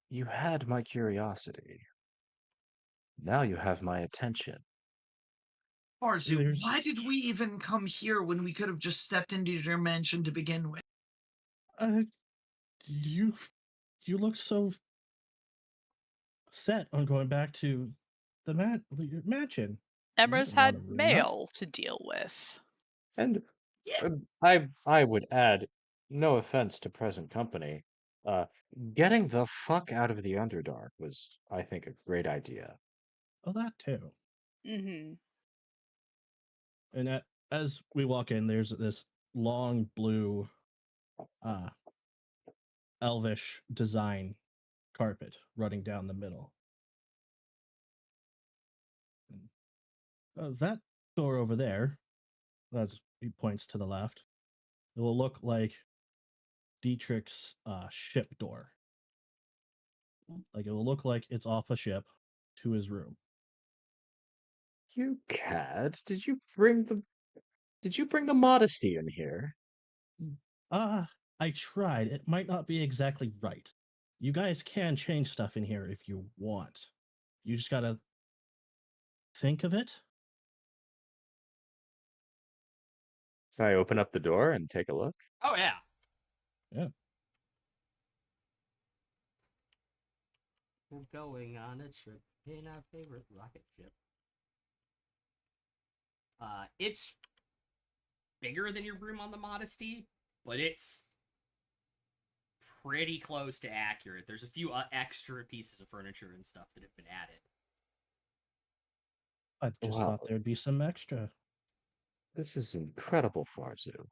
you had my curiosity. Now you have my attention. Farzu, There's why did we even come here when we could have just stepped into your mansion to begin with? you look so set on going back to the your mansion. You Emra's don't want had to ruin that. mail to deal with. And I would add, no offense to present company, uh, getting the fuck out of the Underdark was, I think, a great idea. Oh, that too. Mm-hmm. And as we walk in, there's this long blue, uh, elvish design carpet running down the middle. That door over there, as he points to the left, it will look like Dietrich's ship door. Like it will look like it's off a ship to his room. You cad, did you bring the modesty in here? I tried. It might not be exactly right. You guys can change stuff in here if you want. You just gotta think of it. Can I open up the door and take a look? Oh yeah. Yeah. We're going on a trip in our favorite rocket ship. It's bigger than your room on the Modesty, but it's pretty close to accurate. There's a few extra pieces of furniture and stuff that have been added. I just Wow. thought there'd be some extra. This is incredible, Farzu.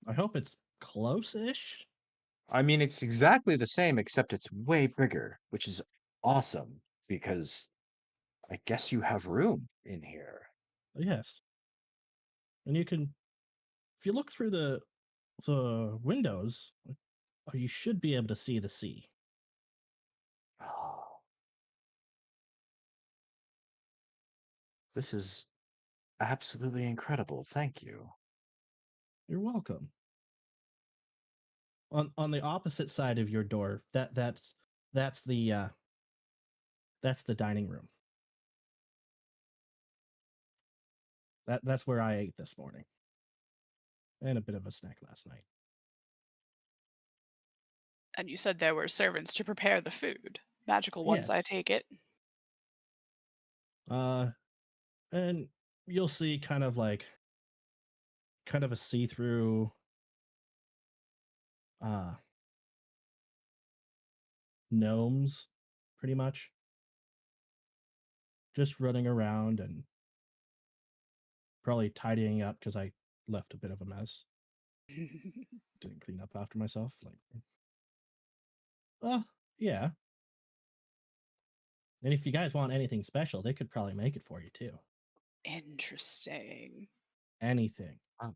I hope it's close-ish. I mean, it's exactly the same, except it's way bigger, which is awesome because I guess you have room in here. Yes. And you can, if you look through the windows, you should be able to see the sea. Oh, this is absolutely incredible. Thank you. You're welcome. On the opposite side of your door, that's the dining room. That's where I ate this morning. And a bit of a snack last night. And you said there were servants to prepare the food. Magical ones, I Yes. take it. And you'll see kind of a see-through gnomes, pretty much. Just running around and probably tidying up because I left a bit of a mess. Didn't clean up after myself. Yeah. And if you guys want anything special, they could probably make it for you too. Interesting. Anything. Oh.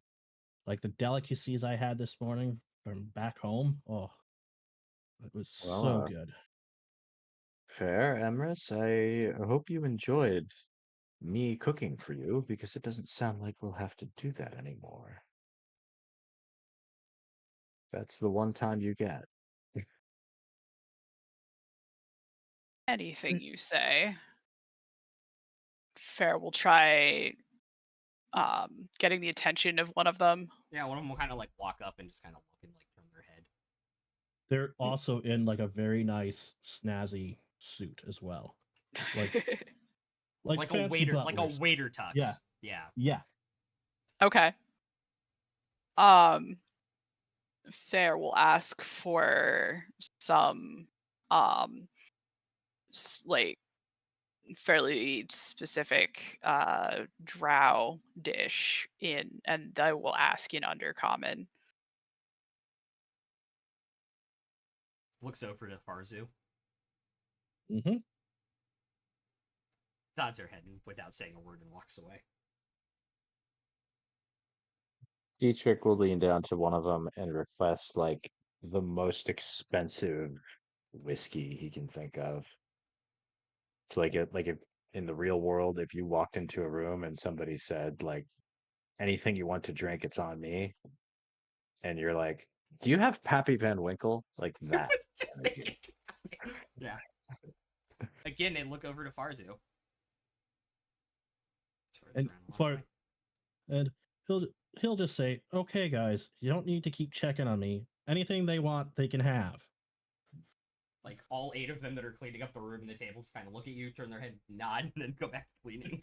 Like the delicacies I had this morning from back home. Oh, it was Well, so good. Fair, Emrys. I hope you enjoyed me cooking for you because it doesn't sound like we'll have to do that anymore. That's the one time you get. Anything you say. Fair will try getting the attention of one of them. Yeah, one of them will kind of like walk up and just kind of look and like turn their head. They're also in like a very nice snazzy suit as well. Like Like a fancy waiter, butlers. like a waiter tux. Yeah. Yeah. Yeah. Okay. Fair will ask for some like fairly specific drow dish in, and I will ask in Undercommon. Looks over to Farzu. Mm-hmm. Nods her head without saying a word and walks away. Dietrich will lean down to one of them and request like the most expensive whiskey he can think of. It's like if in the real world, if you walked into a room and somebody said like anything you want to drink, it's on me, and you're like, "Do you have Pappy Van Winkle?" Like I that. was just thinking. Yeah. Again, they look over to Farzu. Turns And around and walks away. And he'll just say, "Okay, guys, you don't need to keep checking on me. Anything they want, they can have." Like all 8 of them that are cleaning up the room and the table just kind of look at you, turn their head, nod, and then go back to cleaning.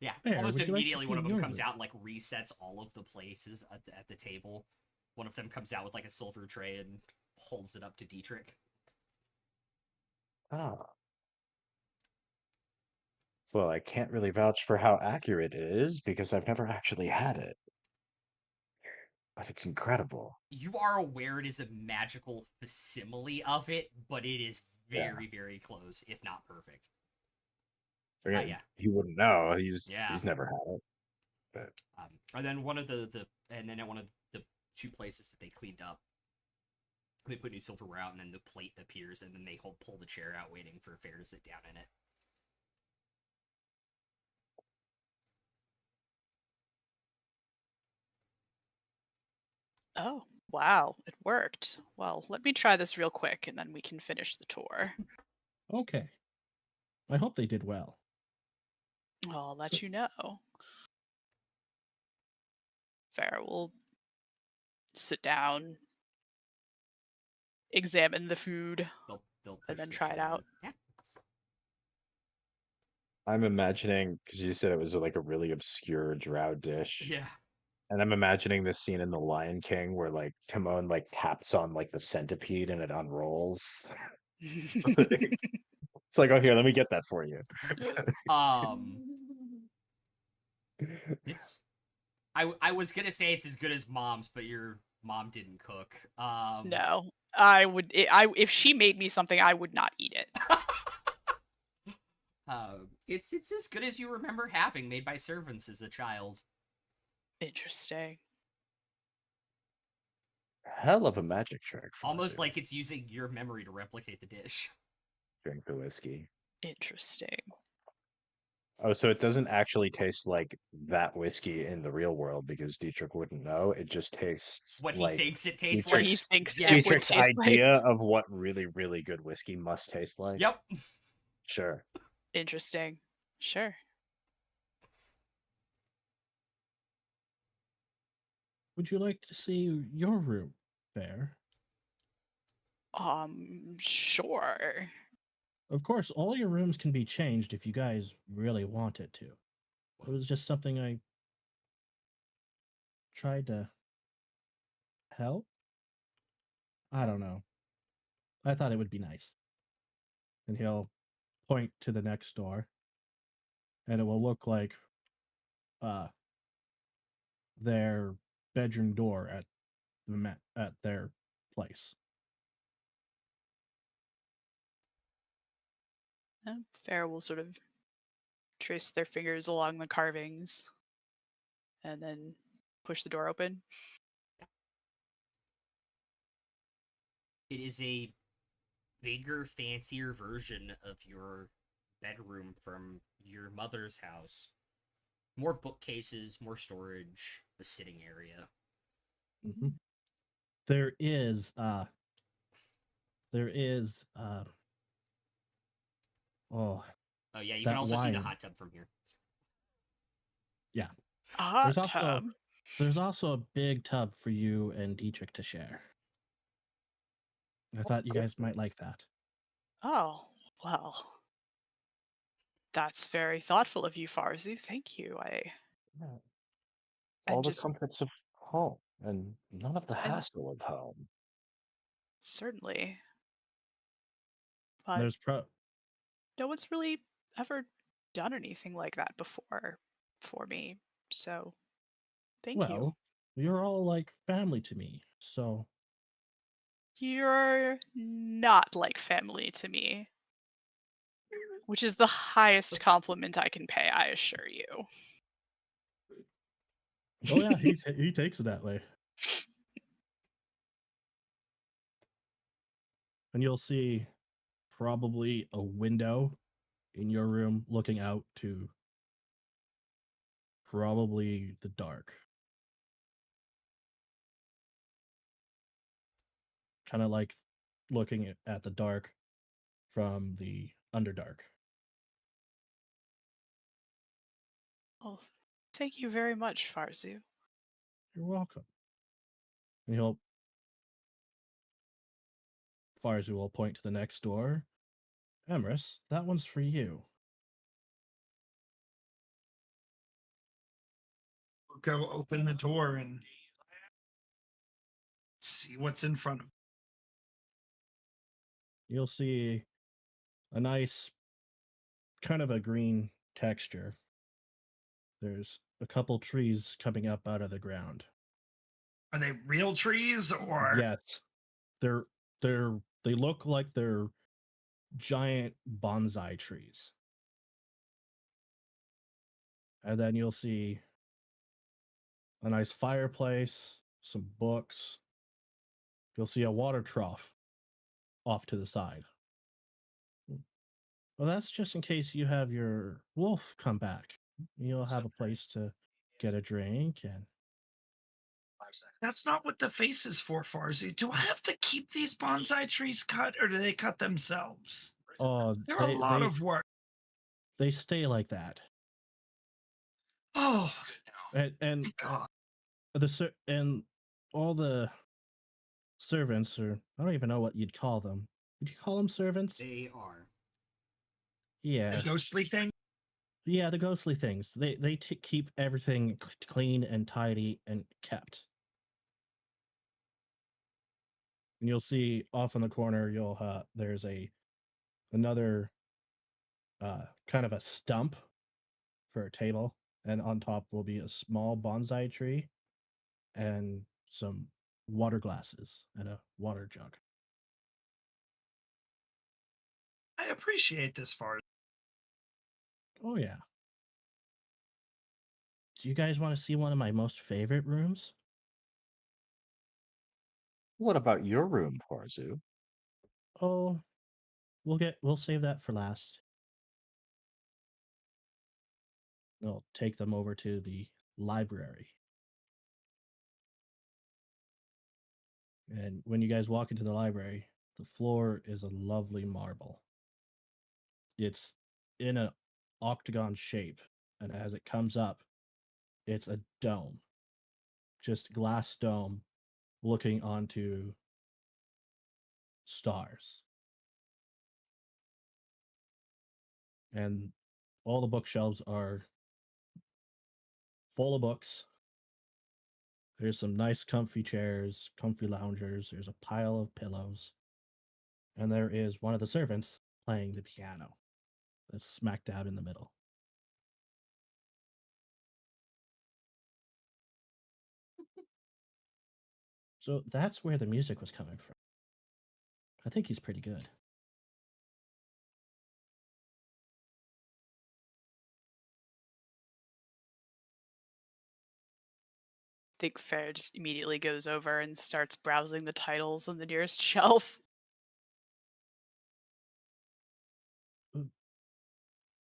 Yeah, Fair, almost would you like to immediately one of clean them your comes room? out and like resets all of the places at the table. One of them comes out with like a silver tray and holds it up to Dietrich. Ah. Well, I can't really vouch for how accurate it is because I've never actually had it. But it's incredible. You are aware it is a magical facsimile of it, but it is Yeah. very, very close, if not perfect. Again, Yeah. he wouldn't know. He's Yeah. never had it. But And then one of and then at one of the 2 places that they cleaned up, they put new silverware out, and then the plate appears, and then they pull the chair out, waiting for Fair to sit down in it. Oh, wow, it worked. Well, let me try this real quick, and then we can finish the tour. Okay. I hope they did well. I'll let you know. Fair will sit down, examine the food, They'll push and then the try it chair out. in. Yeah. I'm imagining because you said it was like a really obscure drow dish. Yeah. And I'm imagining this scene in The Lion King where like Timon like taps on like the centipede and it unrolls. It's like, oh here, let me get that for you. It's I was gonna say it's as good as mom's, but your mom didn't cook. No, I would. If she made me something, I would not eat it. It's as good as you remember having, made by servants as a child. Interesting. Hell of a magic trick. Almost Farsi. like it's using your memory to replicate the dish. Drink the whiskey. Interesting. Oh, so it doesn't actually taste like that whiskey in the real world because Dietrich wouldn't know. It just tastes What he like thinks it tastes What like. he thinks Yes. it would Dietrich's taste like. idea of what really, really good whiskey must taste like. Yep. Sure. Interesting. Sure. Would you like to see your room, Fair? Sure. Of course, all your rooms can be changed if you guys really want it to. It was just something I tried to help. I don't know. I thought it would be nice. And he'll point to the next door, and it will look like their bedroom door at at their place. Fair will sort of trace their fingers along the carvings and then push the door open. It is a bigger, fancier version of your bedroom from your mother's house. More bookcases, more storage, a sitting area. Mm-hmm. There is oh, Oh yeah, you that can also see the wine. hot tub from here. Yeah. A hot There's tub. there's also a big tub for you and Dietrich to share. I thought you guys might like that. Oh, well. That's very thoughtful of you, Farzu. Thank you. Yeah. And All the just comforts of home and none of the and hassle of home. certainly. But There's no one's really ever done anything like that before for me. So thank you. well, you're all like family to me, so You're not like family to me, which is the highest compliment I can pay, I assure you. oh yeah, he takes it that way. And you'll see probably a window in your room looking out to probably the dark. Kind of like looking at the dark from the Underdark. Well, thank you very much, Farzu. You're welcome. And Farzu will point to the next door. Emrys, that one's for you. We'll go open the door and see what's in front of us. You'll see a nice kind of a green texture. There's a couple trees coming up out of the ground. Are they real trees or? Yes. They're they look like they're giant bonsai trees. And then you'll see a nice fireplace, some books. You'll see a water trough off to the side. Well, that's just in case you have your wolf come back. You'll have a place to get a drink and That's not what the face is for, Farzi. Do I have to keep these bonsai trees cut or do they cut themselves? oh, They're a lot of work. they stay like that. Oh, And God. and all the servants, or I don't even know what you'd call them. Would you call them servants? They are. Yeah. The ghostly thing? Yeah, the ghostly things. They keep everything clean and tidy and kept. And you'll see off in the corner, there's another kind of a stump for a table, and on top will be a small bonsai tree and some water glasses and a water jug. I appreciate this far. Oh yeah. Do you guys want to see one of my most favorite rooms? What about your room, Parzu? Oh, we'll save that for last. I'll take them over to the library. And when you guys walk into the library, the floor is a lovely marble. It's in an octagon shape, and as it comes up, it's a dome. Just glass dome looking onto stars. And all the bookshelves are full of books. There's some nice comfy chairs, comfy loungers. There's a pile of pillows. And there is one of the servants playing the piano. That's smack dab in the middle. So that's where the music was coming from. I think he's pretty good. I think Fair just immediately goes over and starts browsing the titles on the nearest shelf.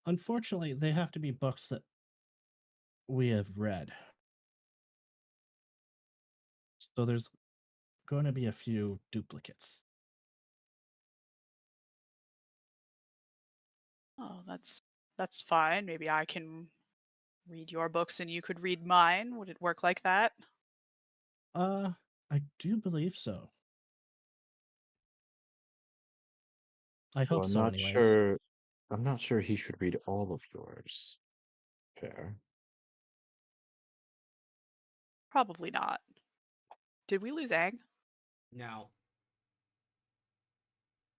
Unfortunately, they have to be books that we have read. So there's going to be a few duplicates. Oh, that's fine. Maybe I can read your books and you could read mine. Would it work like that? I do believe so. I Well, hope so, anyways. I'm not sure he should read all of yours. Fair. Probably not. Did we lose Aang? No.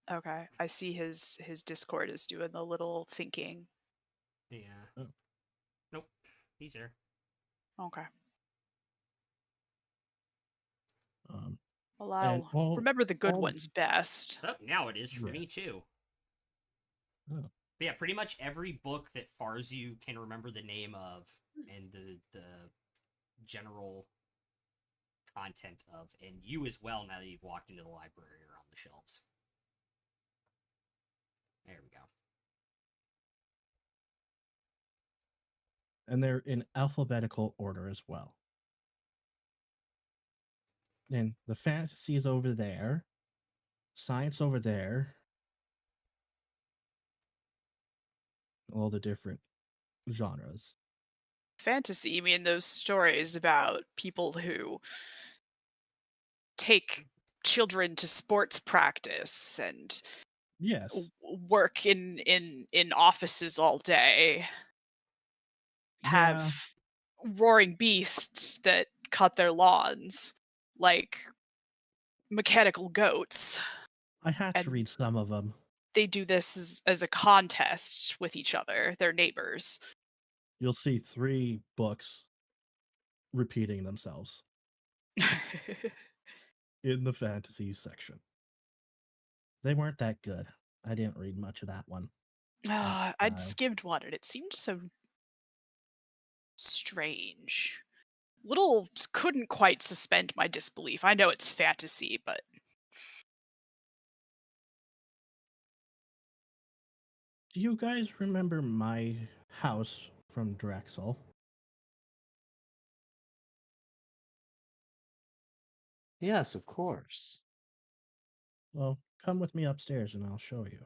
Okay. I see his Discord is doing the little thinking. Yeah. Oh. Nope. He's here. Okay. Um, Well, and I'll remember the good all- ones best. Oh, now it is for Yeah. me too. Oh. But yeah, pretty much every book that Farzu can remember the name of and the general content of, and you as well now that you've walked into the library or on the shelves. There we go. And they're in alphabetical order as well. And the fantasy is over there, science over there, all the different genres. Fantasy, you mean those stories about people who take children to sports practice and Yes. work in offices all day, Yeah, have roaring beasts that cut their lawns like mechanical goats, I had to and read some of them. they do this as a contest with each other, their neighbors. You'll see 3 books repeating themselves in the fantasy section. They weren't that good. I didn't read much of that one. I'd style. skimmed one and it seemed so strange. Little couldn't quite suspend my disbelief. I know it's fantasy, but Do you guys remember my house from Drexel? Yes, of course. Well, come with me upstairs and I'll show you.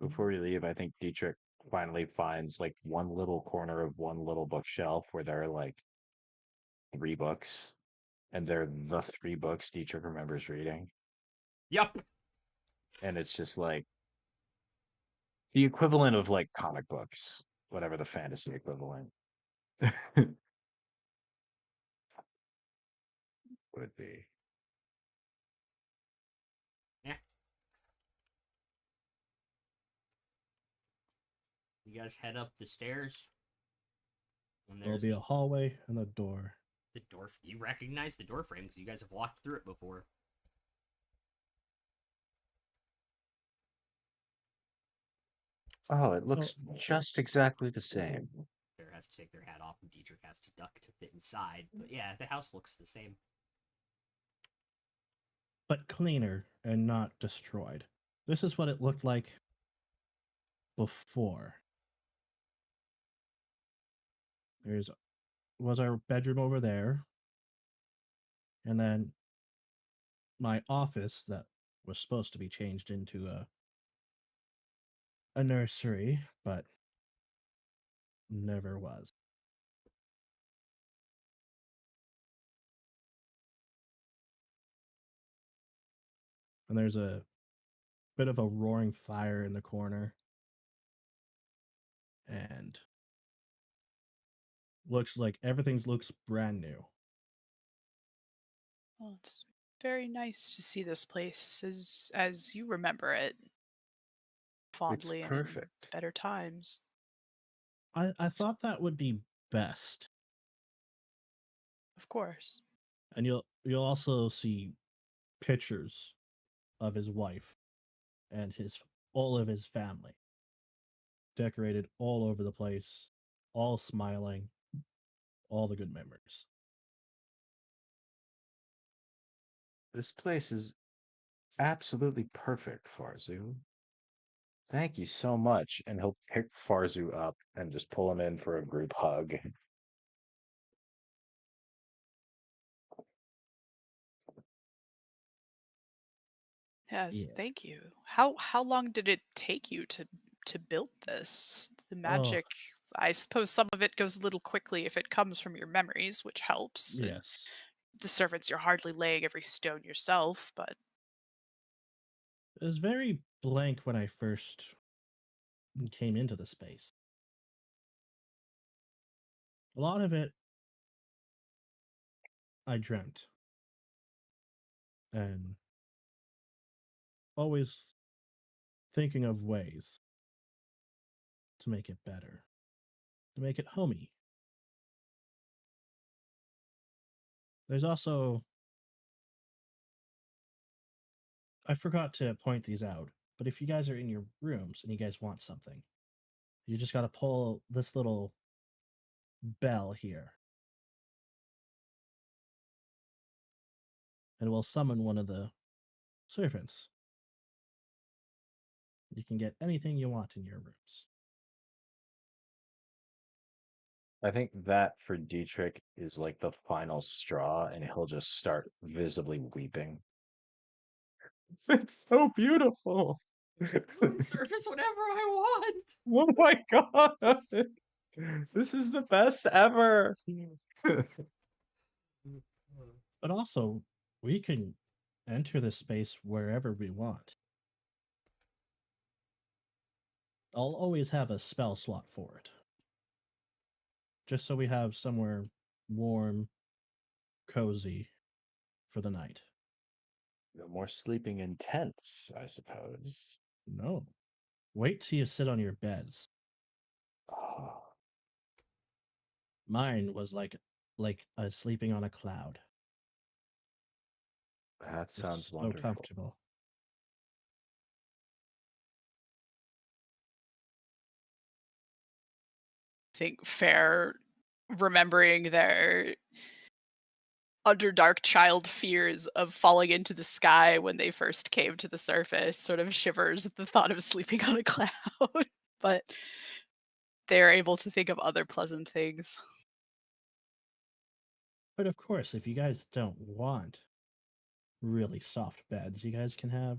Before we leave, I think Dietrich finally finds like one little corner of one little bookshelf where there are like 3 books, and they're the 3 books Dietrich remembers reading. Yup. And it's just like the equivalent of like comic books, whatever the fantasy equivalent would be. Yeah. You guys head up the stairs. And There'll there's be a hallway and a door. the door. You recognize the door frame because you guys have walked through it before. Oh, it looks just exactly the same. Bear has to take their hat off, and Dietrich has to duck to fit inside. But yeah, the house looks the same. But cleaner and not destroyed. This is what it looked like before. There's was our bedroom over there, and then my office that was supposed to be changed into a nursery, but never was. And there's a bit of a roaring fire in the corner. And looks like everything looks brand new. Well, it's very nice to see this place as you remember it fondly and in perfect. better times. I thought that would be best. Of course. And you'll also see pictures of his wife and his all of his family decorated all over the place, all smiling, all the good memories. This place is absolutely perfect, Farzu. Thank you so much. And he'll pick Farzu up and just pull him in for a group hug. Yes, Yeah. thank you. How long did it take you to build this? The Oh, magic, I suppose some of it goes a little quickly if it comes from your memories, which helps. And yes. the servants, you're hardly laying every stone yourself, but It was very blank when I first came into the space. A lot of it I dreamt. And always thinking of ways to make it better, to make it homey. There's also, I forgot to point these out, but if you guys are in your rooms and you guys want something, you just got to pull this little bell here, and it will summon one of the servants. You can get anything you want in your rooms. I think that for Dietrich is like the final straw, and he'll just start visibly weeping. It's so beautiful. Surface whatever I want. Oh my god. This is the best ever. But also, we can enter this space wherever we want. I'll always have a spell slot for it. Just so we have somewhere warm, cozy for the night. No more sleeping in tents, I suppose. No. Wait till you sit on your beds. Oh, Mine was like sleeping on a cloud. that sounds It's so wonderful. comfortable. think fair remembering their Underdark child fears of falling into the sky when they first came to the surface sort of shivers at the thought of sleeping on a cloud. But they're able to think of other pleasant things. But of course, if you guys don't want really soft beds, you guys can have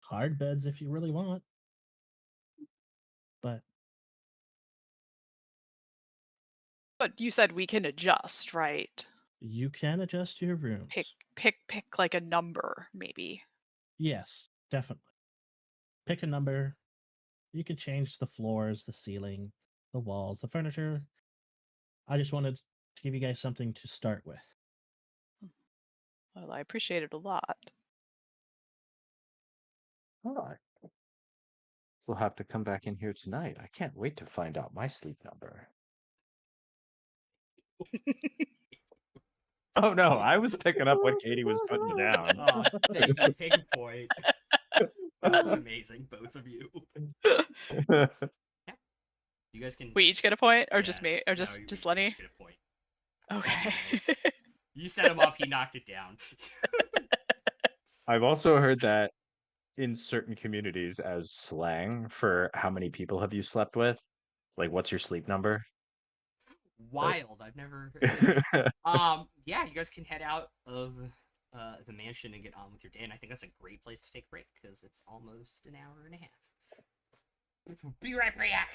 hard beds if you really want. But But you said we can adjust, right? you can adjust your rooms. Pick like a number, maybe. Yes, definitely. Pick a number. You could change the floors, the ceiling, the walls, the furniture. I just wanted to give you guys something to start with. Well, I appreciate it a lot. All right. We'll have to come back in here tonight. I can't wait to find out my sleep number. Oh no, I was picking up what Katie was putting down. Oh, thank you. Take a point. That's amazing, both of you. You guys can. We each get a point, or just me, Yes. or No, just you just each Lenny? get a point. Okay. Nice. You set him up, he knocked it down. I've also heard that in certain communities as slang for how many people have you slept with? Like, what's your sleep number? Wild. I've never heard that. Yeah, you guys can head out of the mansion and get on with your day, and I think that's a great place to take a break because it's almost an hour and a half. Be right back.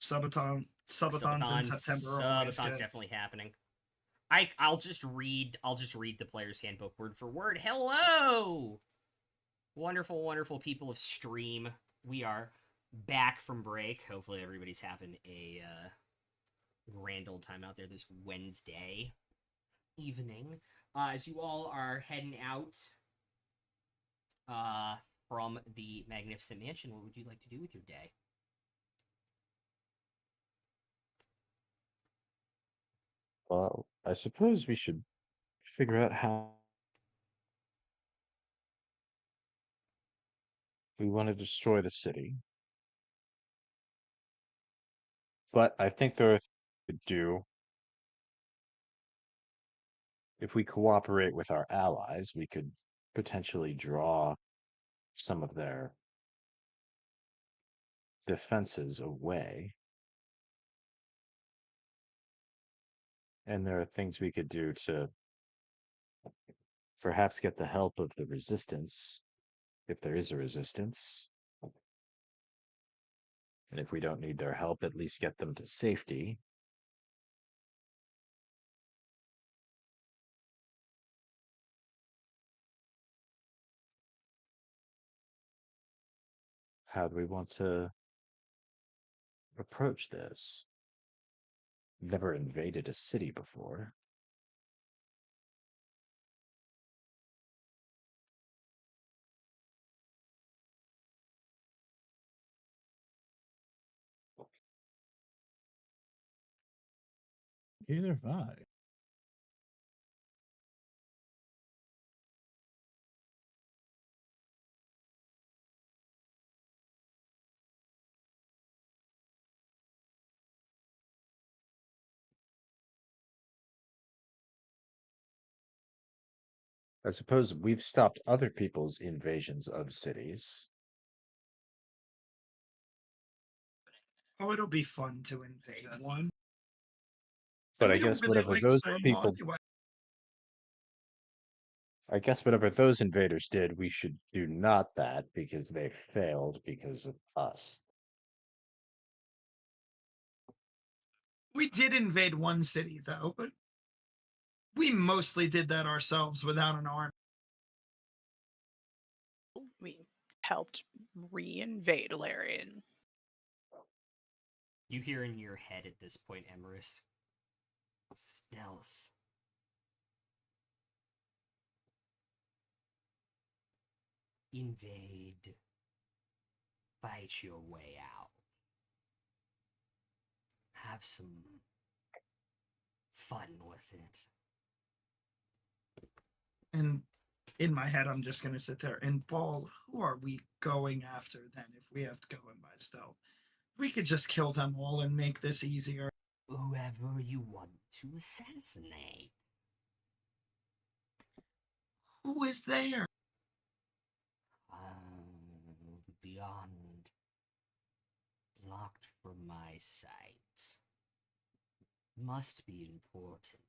Subathons in September are always Subathon's good. definitely happening. I'll just read the player's handbook word for word. Hello, wonderful, wonderful people of stream. We are back from break. Hopefully, everybody's having a grand old time out there this Wednesday evening. As you all are heading out from the Magnificent Mansion, what would you like to do with your day? Well, I suppose we should figure out how we want to destroy the city. But I think there are things we could do if we cooperate with our allies. We could potentially draw some of their defenses away. And there are things we could do to perhaps get the help of the resistance, if there is a resistance. And if we don't need their help, at least get them to safety. How do we want to approach this? Never invaded a city before. Either have I. I suppose we've stopped other people's invasions of cities. Oh, it'll be fun to invade one. But And I we don't guess really whatever like those Stonewall people, anyway. I guess whatever those invaders did, we should do not that because they failed because of us. We did invade one city though, but we mostly did that ourselves without an army. We helped re-invade Larian. You hear in your head at this point, Emerus. Stealth. Invade. Fight your way out. Have some fun with it. And in my head, I'm just gonna sit there and Ball, who are we going after then if we have to go in by stealth? We could just kill them all and make this easier. Whoever you want to assassinate. Who is there? Beyond. Locked from my sight. Must be important.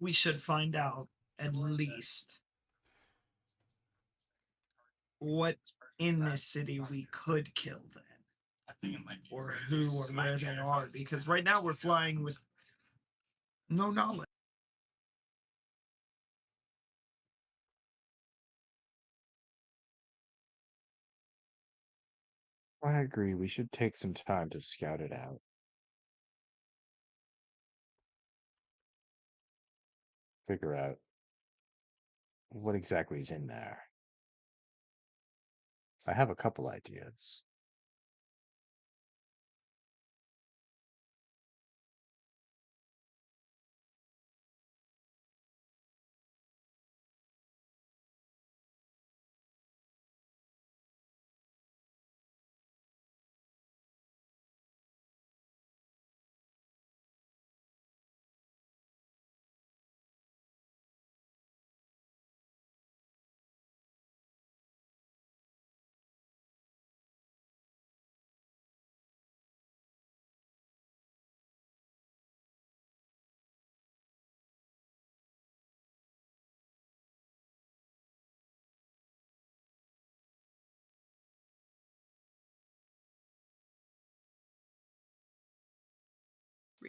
We should find out at least what in this city we could kill then. Or who or where they are. Because right now we're flying with no knowledge. I agree, we should take some time to scout it out. Figure out what exactly is in there. I have a couple ideas.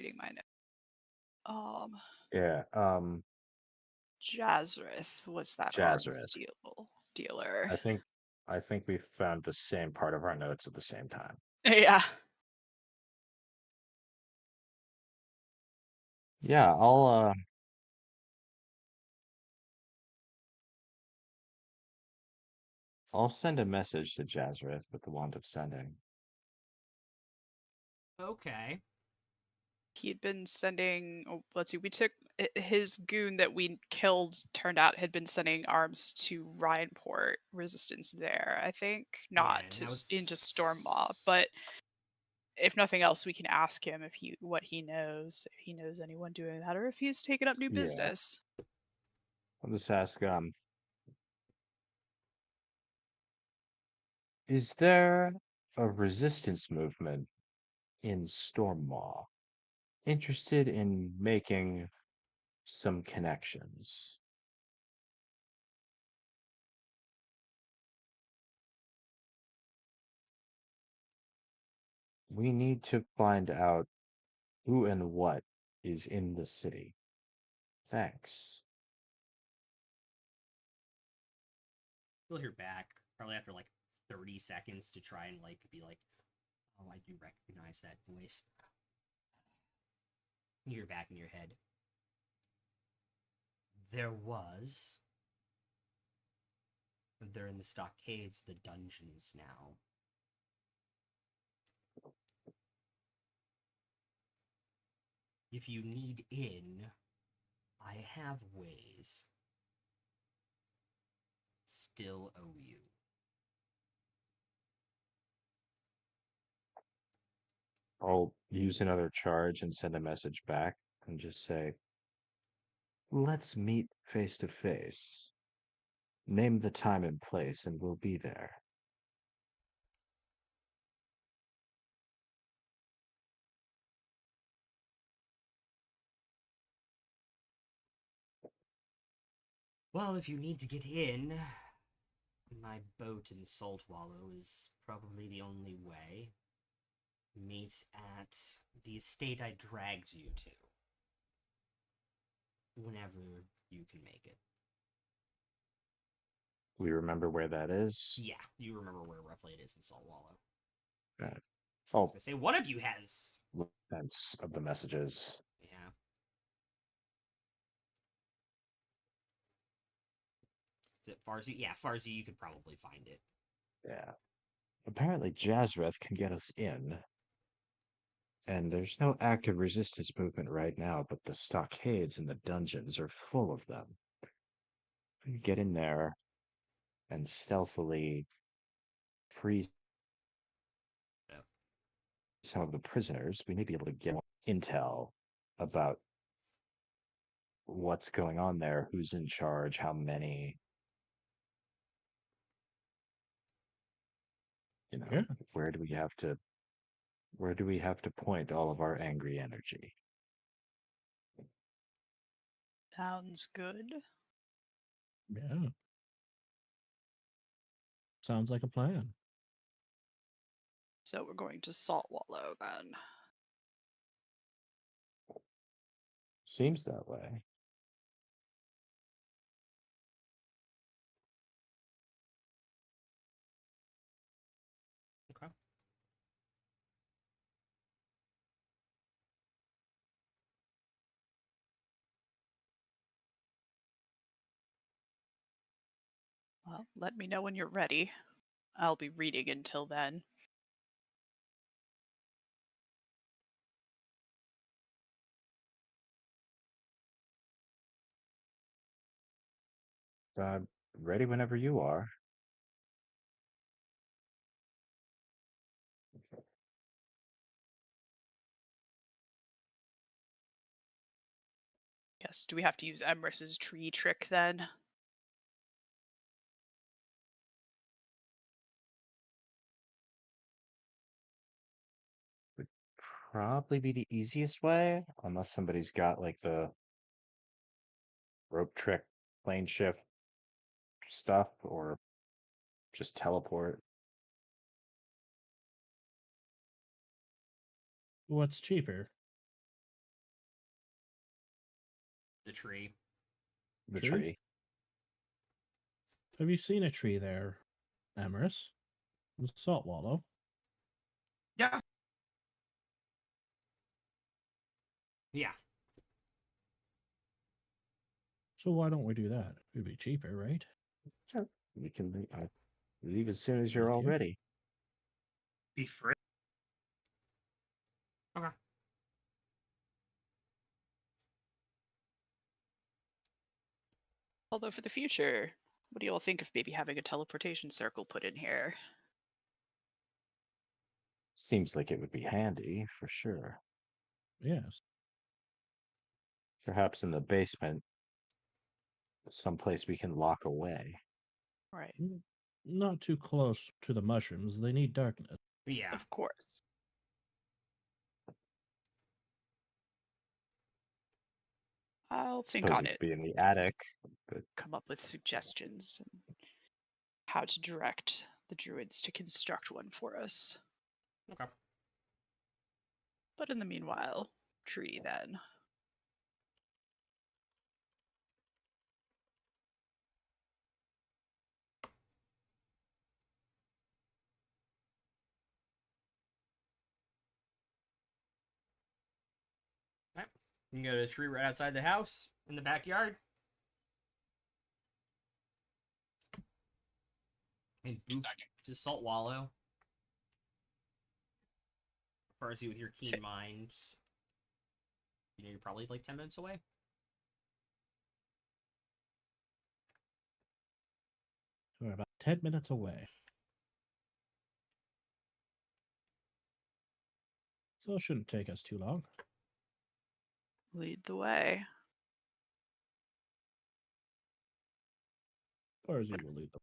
reading my notes. Yeah. Jazrith was that Jazrith. dealer. I think we found the same part of our notes at the same time. Yeah. Yeah, I'll send a message to Jazrith with the wand of sending. Okay. He'd been sending. Oh, let's see. We took his goon that we killed. Turned out had been sending arms to Rhineport resistance there. I think not Yeah, to now into Stormmaw, but if nothing else, we can ask him if what he knows, if he knows anyone doing that, or if he's taken up new Yeah. business. I'll just ask, is there a resistance movement in Stormmaw interested in making some connections? We need to find out who and what is in the city. Thanks. You'll hear back probably after like 30 seconds to try and like be like, oh, I do recognize that voice. You hear back in your head. There was. They're in the stockades, the dungeons now. If you need in, I have ways. Still owe you. I'll use another charge and send a message back and just say, let's meet face to face. Name the time and place, and we'll be there. Well, if you need to get in, my boat in Salt Wallow is probably the only way. Meet at the estate I dragged you to. Whenever you can make it. We remember where that is. Yeah, you remember where roughly it is in Salt Wallow. Right. I was Oh, gonna say one of you has. sense of the messages. Yeah. Is it Farsi? Yeah, Farsi, you could probably find it. Yeah. Apparently, Jazreth can get us in. And there's no active resistance movement right now, but the stockades and the dungeons are full of them. We get in there and stealthily free Yep. some of the prisoners. We may be able to get intel about what's going on there, who's in charge, how many. Yeah. Where do we have to point all of our angry energy? Sounds good. Yeah. Sounds like a plan. So we're going to Salt Wallow then. Seems that way. Okay. Well, let me know when you're ready. I'll be reading until then. Ready whenever you are. Yes, do we have to use Emrys's tree trick then? Probably be the easiest way, unless somebody's got like the rope trick, plane shift stuff, or just teleport. What's cheaper? the tree. The Tree? tree. Have you seen a tree there, Amaris? The salt wallow. Yeah. Yeah. So why don't we do that? It'd be cheaper, right? Sure. We can leave as soon as you're all Okay. ready. Be free. Okay. Although for the future, what do you all think of maybe having a teleportation circle put in here? Seems like it would be handy for sure. Yes. Perhaps in the basement, someplace we can lock away. Right. Not too close to the mushrooms. They need darkness. Yeah. Of course. I'll think Suppose on it it. could be in the attic. But Come up with suggestions and how to direct the druids to construct one for us. Okay. But in the meanwhile, tree then. Alright. You can go to the tree right outside the house in the backyard. And boof to Salt Wallow. As far as you with your keen Okay. mind, you know you're probably like 10 minutes away. We're about 10 minutes away. So it shouldn't take us too long. Lead the way. As far as you will lead them.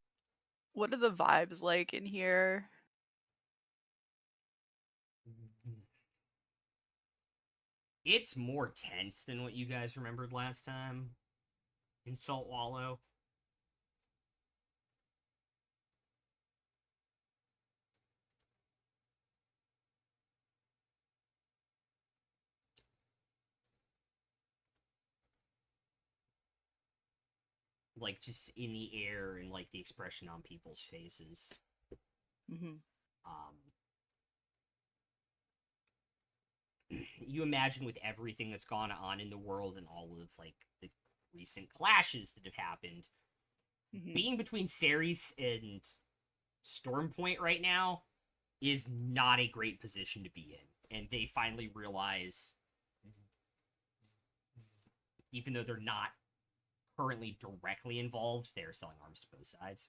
What are the vibes like in here? It's more tense than what you guys remembered last time in Salt Wallow. Like just in the air and like the expression on people's faces. Mm-hmm. You imagine with everything that's gone on in the world and all of like the recent clashes that have happened, Mm-hmm. being between Ceres and Stormpoint right now is not a great position to be in. And they finally realize, even though they're not currently directly involved, they're selling arms to both sides,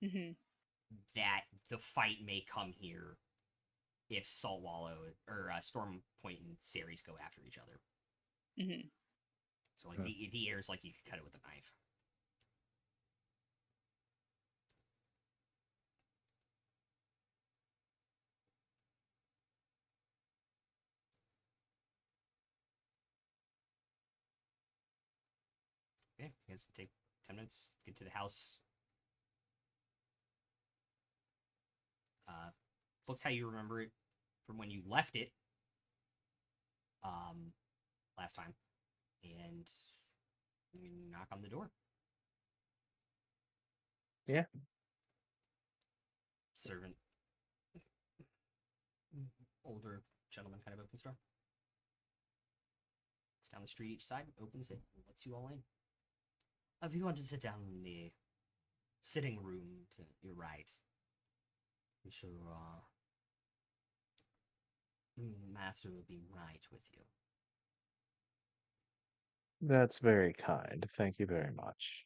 Mm-hmm. that the fight may come here if Salt Wallow or Stormpoint and Ceres go after each other. Mm-hmm. So like Huh. the air's like you could cut it with a knife. Okay, you guys take 10 minutes, get to the house. Looks how you remember it from when you left it last time. And you knock on the door. Yeah. Servant. Older gentleman kind of opens the door. Looks down the street each side, opens it, and lets you all in. If you want to sit down in the sitting room to your right, I'm sure Master will be right with you. That's very kind. Thank you very much.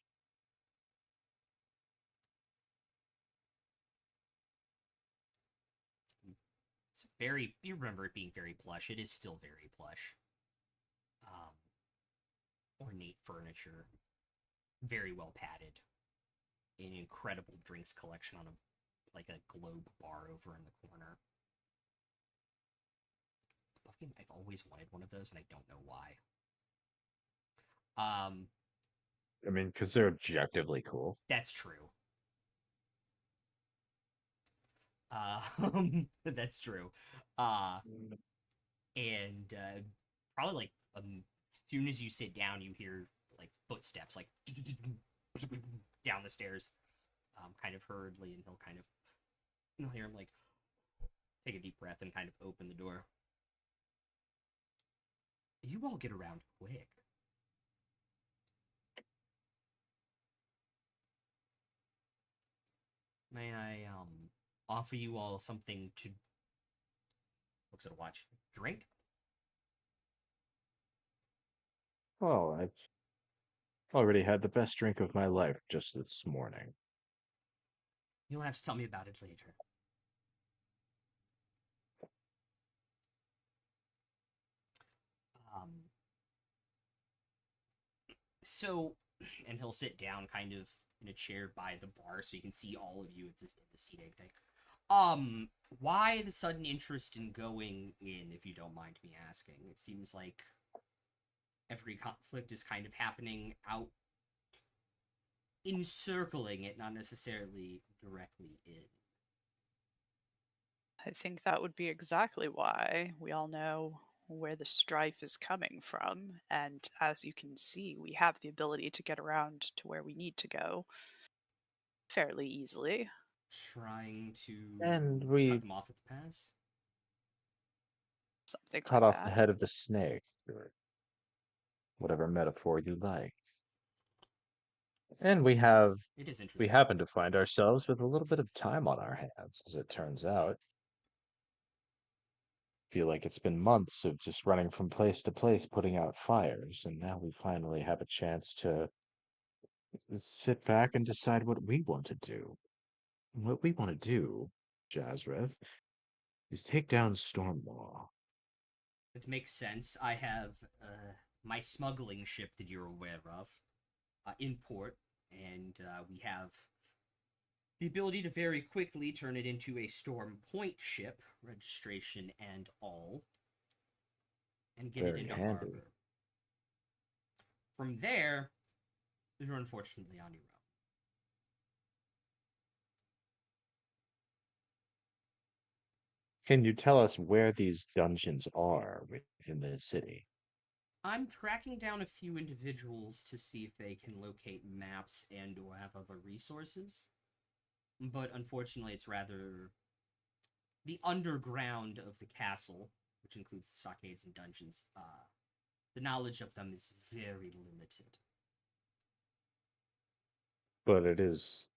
It's very, you remember it being very plush. It is still very plush. Ornate furniture, very well padded. An incredible drinks collection on a globe bar over in the corner. I've always wanted one of those, and I don't know why. I mean, because they're objectively cool. That's true. That's true. And probably like soon as you sit down, you hear like footsteps, like down the stairs, kind of hurriedly, and you'll hear him like take a deep breath and kind of open the door. You all get around quick. May I offer you all something to, looks at a watch, drink? Oh, I've already had the best drink of my life just this morning. You'll have to tell me about it later. Um, so, and he'll sit down kind of in a chair by the bar so you can see all of you at the seating thing. Why the sudden interest in going in, if you don't mind me asking? It seems like every conflict is kind of happening out, encircling it, not necessarily directly in. I think that would be exactly why. We all know where the strife is coming from, and as you can see, we have the ability to get around to where we need to go fairly easily. Trying to And we cut them off at the pass? Something cut like off the that. head of the snake, or whatever metaphor you like. And It is we interesting. happen to find ourselves with a little bit of time on our hands, as it turns out. Feel like it's been months of just running from place to place putting out fires, and now we finally have a chance to sit back and decide what we want to do. What we want to do, Jazreth, is take down Stormlaw. It makes sense. I have my smuggling ship that you're aware of in port, and we have the ability to very quickly turn it into a Storm Point ship, registration and all, and get it Very into handy. harbor. From there, you're unfortunately on your own. Can you tell us where these dungeons are within the city? I'm tracking down a few individuals to see if they can locate maps and or have other resources. But unfortunately, it's rather the underground of the castle, which includes stockades and dungeons. The knowledge of them is very limited. But it is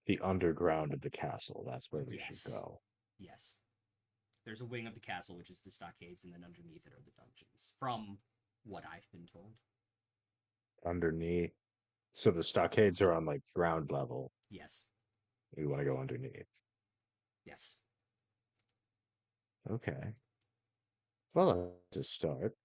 the underground of the castle. That's where we should Yes. go. Yes. There's a wing of the castle, which is the stockades, and then underneath it are the dungeons, from what I've been told. Underneath. So the stockades are on like ground level. Yes. We want to go underneath. Yes. Okay. Well, to start.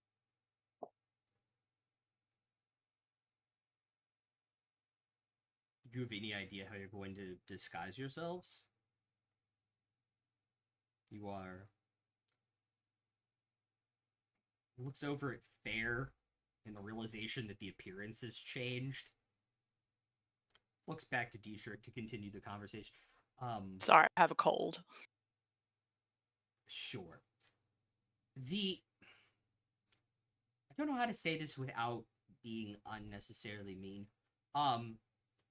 Do you have any idea how you're going to disguise yourselves? You are. Looks over at Fair and the realization that the appearance has changed. Looks back to Dietrich to continue the conversation. Sorry, I have a cold. Sure. I don't know how to say this without being unnecessarily mean.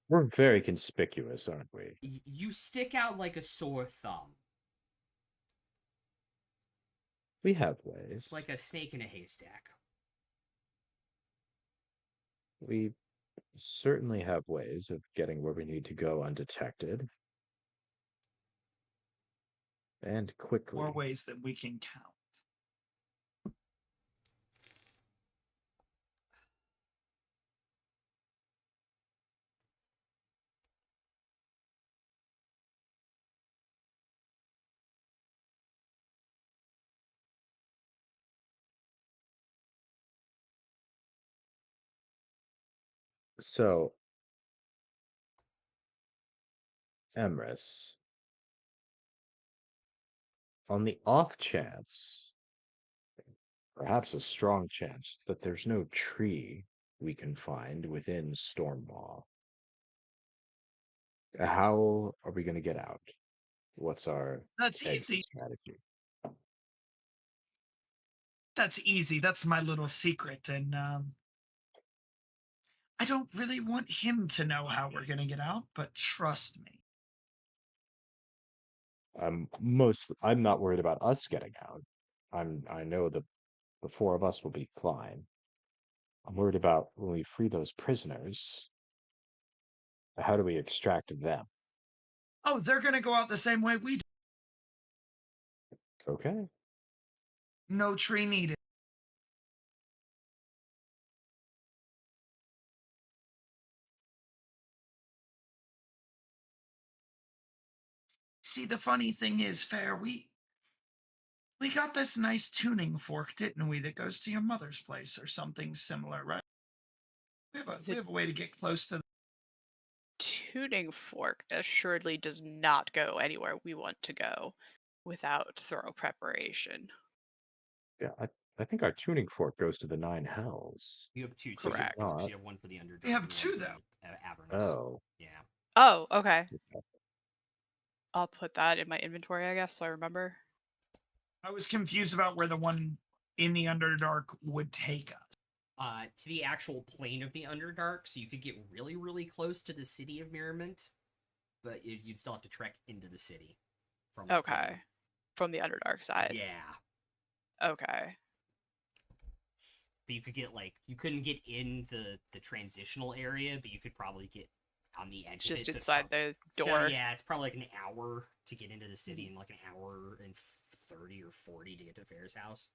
We're very conspicuous, aren't we? You stick out like a sore thumb. We have ways. Like a snake in a haystack. We certainly have ways of getting where we need to go undetected. And quickly. More ways than we can count. So, Emrys, on the off chance, perhaps a strong chance, that there's no tree we can find within Stormlaw, how are we going to get out? What's our That's exit easy. strategy? That's easy. That's my little secret, and I don't really want him to know how we're gonna get out. But trust me. I'm not worried about us getting out. I know the four of us will be fine. I'm worried about when we free those prisoners, how do we extract them? Oh, they're gonna go out the same way we do. Okay. No tree needed. See, the funny thing is, Fair, we got this nice tuning fork, didn't we, that goes to your mother's place or something similar, right? We have a way to get close to. Tuning fork assuredly does not go anywhere we want to go without thorough preparation. Yeah, I think our tuning fork goes to the nine hells. You have two Does it tuning Correct. forks. not? You have one for the Underdark. We have and two, one for though. the Avernus. Oh. Yeah. Oh, okay. Okay. I'll put that in my inventory, I guess, so I remember. I was confused about where the one in the Underdark would take us. To the actual plane of the Underdark, so you could get really, really close to the city of Mirrormint, but you'd still have to trek into the city. From the plane. Okay. From the Underdark side. Yeah. Okay. But you could get you couldn't get in the transitional area, but you could probably get on the edge. Just of it. inside the So door. yeah, it's probably like an hour to get into the city, and like an hour and 30 or 40 to get to Fair's house.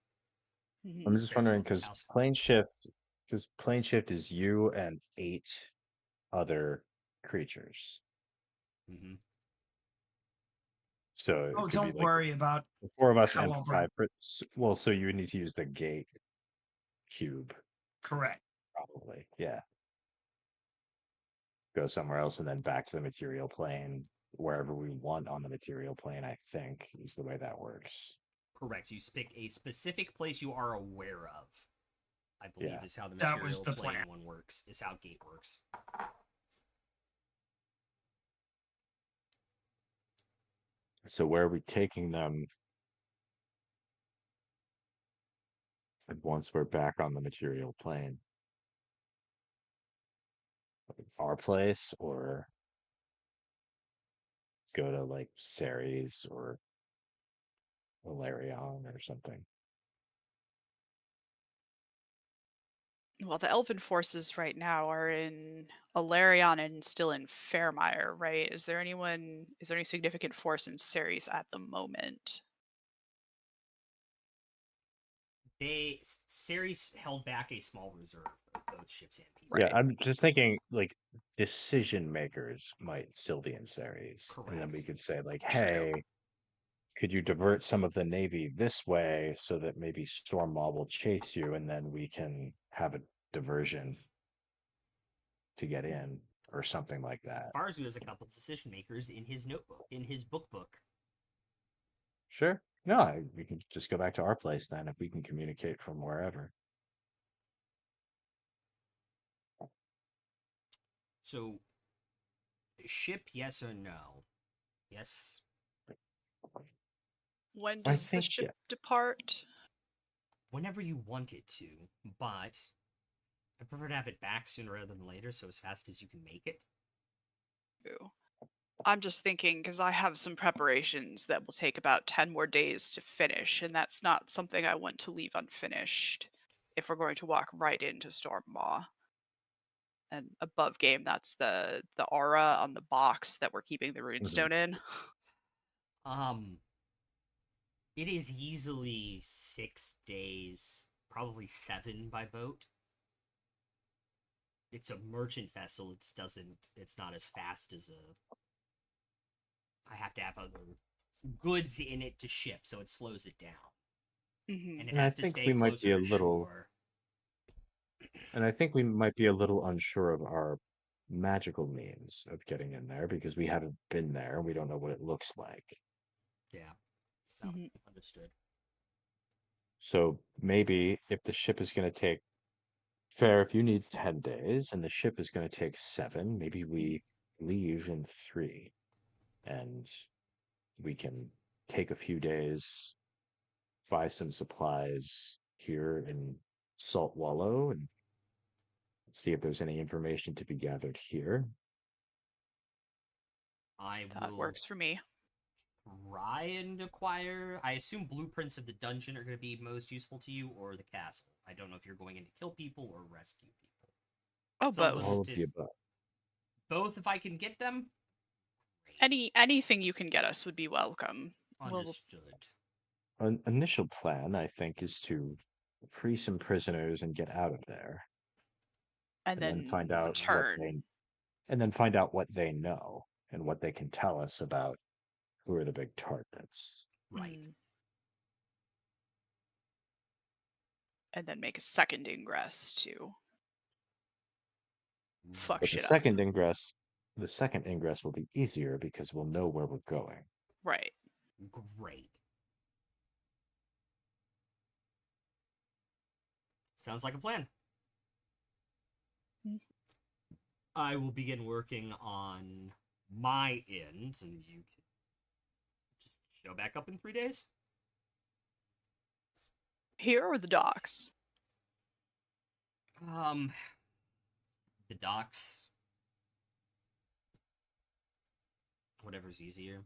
Mhm. I'm just Fair's wondering mother's because house. plane shift is you and 8 other creatures. Mm-hmm. So it Oh, could be don't like worry about the 4 of us how and I'll bring. 5. Well, so you would need to use the gate cube, Correct. probably. Yeah. Go somewhere else and then back to the material plane, wherever we want on the material plane, I think, is the way that works. Correct. You pick a specific place you are aware of. I believe Yeah. is how the That was material the plane plan. one works. Is how gate works. So where are we taking them once we're back on the material plane? Like our place, or go to like Ceres or Valerion or something? Well, the elven forces right now are in Alarion and still in Fairmire, right? Is there any significant force in Ceres at the moment? Ceres held back a small reserve of both ships and people. Yeah, Right. I'm just thinking like decision makers might still be in Ceres. And then we Correct. could say, like, True. hey, could you divert some of the Navy this way so that maybe Stormmaw will chase you and then we can have a diversion to get in or something like that. Barzu has a couple decision makers in his notebook, in his book. Sure. No, we can just go back to our place then if we can communicate from wherever. So, ship, yes or no? Yes. When I does the think, ship yeah. depart? Whenever you want it to, but I prefer to have it back sooner rather than later, so as fast as you can make it. Ooh. I'm just thinking because I have some preparations that will take about 10 more days to finish, and that's not something I want to leave unfinished if we're going to walk right into Stormmaw. And above game, that's the aura on the box that we're keeping the runestone in. It is easily 6 days, probably 7 by boat. It's a merchant vessel. It's not as fast as a. I have to have other goods in it to ship, so it slows it down. Mm-hmm. And it And I has to think stay we might be closer a to little, shore. and I think we might be a little unsure of our magical means of getting in there because we haven't been there and we don't know what it looks like. Yeah. No, Mhm. understood. So maybe if the ship is going to take fair, if you need 10 days and the ship is going to take 7, maybe we leave in 3 and we can take a few days, buy some supplies, here in Salt Wallow and see if there's any information to be gathered here. I That will works for me. try and acquire. I assume blueprints of the dungeon are going to be most useful to you, or the castle. I don't know if you're going in to kill people or rescue people. Oh, It's both. All of unlisted. the above. Both, if I can get them. Anything you can get us would be welcome. We'll Understood. An initial plan, I think, is to free some prisoners and get out of there, and and then then find out what return. they, and then find out what they know and what they can tell us about who are the big targets. Right. And then make a second ingress to fuck But shit up. the second ingress will be easier because we'll know where we're going. Right. Great. Sounds like a plan. Mm. I will begin working on my end, and you can just show back up in 3 days. Here or the docks? The docks. Whatever's easier.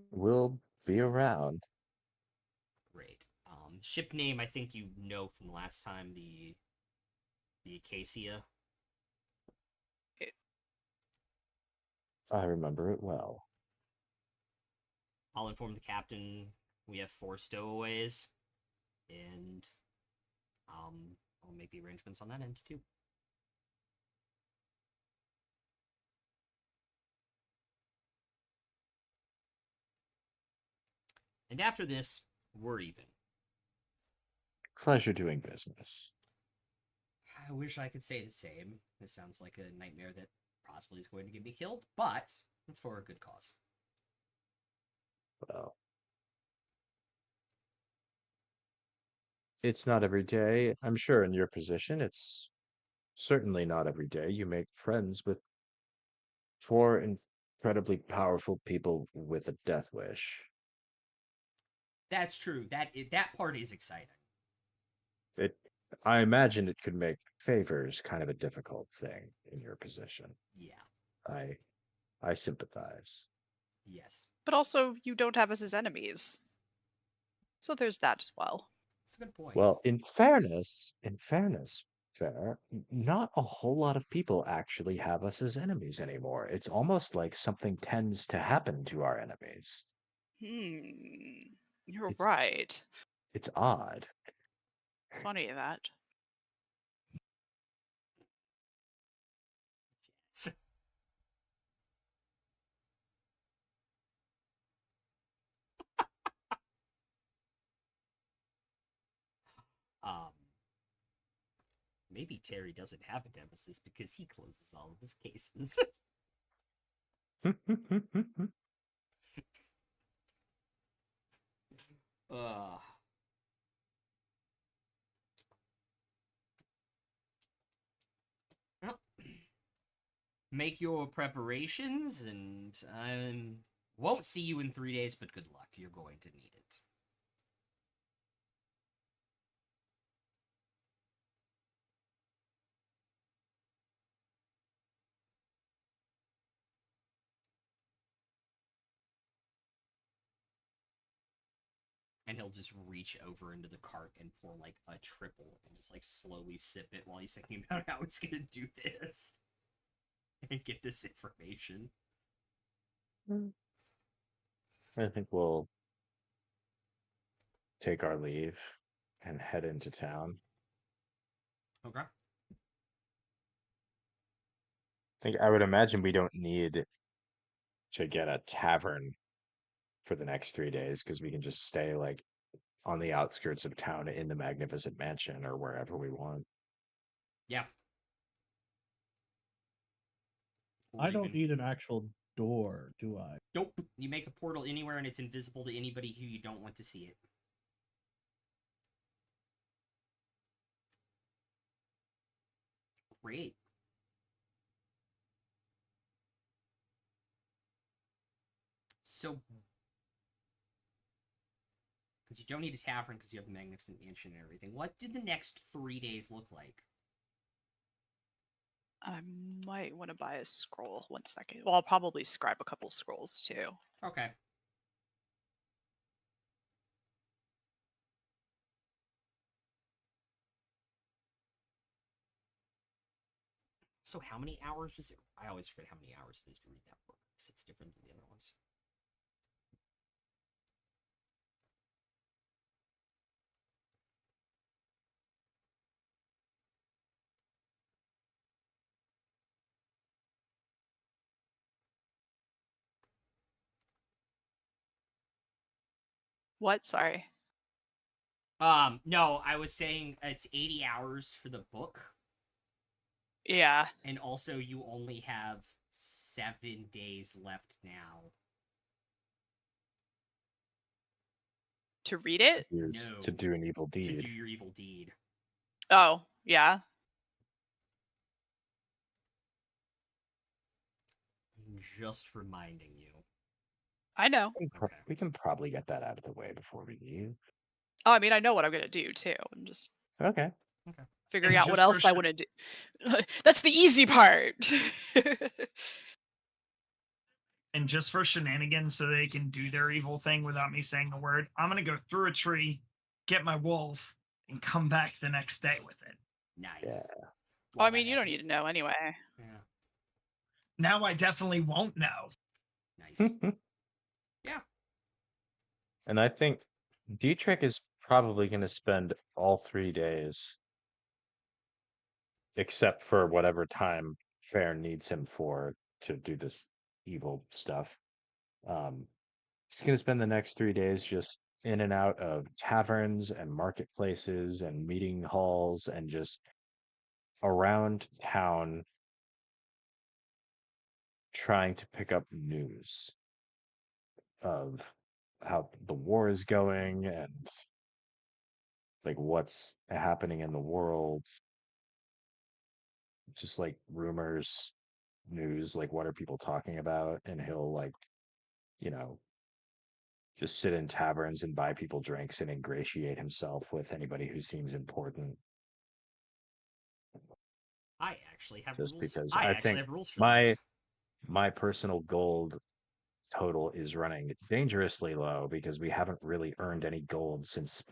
We'll be around. Great. Ship name, I think you know from last time, the Acacia. I remember it well. I'll inform the captain we have 4 stowaways, and I'll make the arrangements on that end too. And after this, we're even. Pleasure doing business. I wish I could say the same. This sounds like a nightmare that possibly is going to get me killed, but it's for a good cause. Well, it's not every day. I'm sure in your position, it's certainly not every day you make friends with 4 incredibly powerful people with a death wish. That's true. That part is exciting. I imagine it could make favors kind of a difficult thing in your position. Yeah. I sympathize. Yes. But also, you don't have us as enemies. So there's that as well. That's a good point. Well, in fairness, fair, not a whole lot of people actually have us as enemies anymore. It's almost like something tends to happen to our enemies. You're It's right. it's odd. Funny that. Yes. um, maybe Terry doesn't have a nemesis because he closes all of his cases. uh, well, make your preparations, and I won't see you in 3 days, but good luck. You're going to need it. And he'll just reach over into the cart and pour like a triple and just like slowly sip it while he's thinking about how he's gonna do this and get this information. I think we'll take our leave and head into town. Okay. I would imagine we don't need to get a tavern for the next 3 days because we can just stay like on the outskirts of town in the magnificent mansion or wherever we want. Yeah. I don't need an actual door, do I? Nope. You make a portal anywhere and it's invisible to anybody who you don't want to see it. Great. So, because Because you don't need a tavern because you have the Magnificent Mansion and everything. What did the next 3 days look like? I might want to buy a scroll. 1 second. Well, I'll probably scribe a couple scrolls too. Okay. So how many hours is it? I always forget how many hours it is to read that book, because it's different than the other ones. What? Sorry. No, I was saying it's 80 hours for the book, Yeah. and also you only have 7 days left now. To read it? Is to No. do an evil To deed. do your evil deed. Oh, yeah. I'm just reminding you. I know. Okay. We can probably get that out of the way before we leave. Oh, I mean, I know what I'm gonna do too. I'm just Okay. figuring And out what just for else I want to do. That's the easy part. And just for shenanigans, so they can do their evil thing without me saying a word, I'm gonna go through a tree, get my wolf, and come back the next day with it. Nice. Yeah. Well, While I mean, that you don't need happens. to know anyway. Yeah. Now I definitely won't know. Nice. Yeah. And I think Dietrich is probably going to spend all 3 days, except for whatever time Fair needs him for to do this evil stuff. He's going to spend the next 3 days just in and out of taverns and marketplaces and meeting halls and just around town trying to pick up news of how the war is going and like what's happening in the world, just like rumors, news, like what are people talking about, and he'll like, you know, just sit in taverns and buy people drinks and ingratiate himself with anybody who seems important, I actually have just rules. because I I actually think have rules for my this. my personal gold total is running dangerously low because we haven't really earned any gold since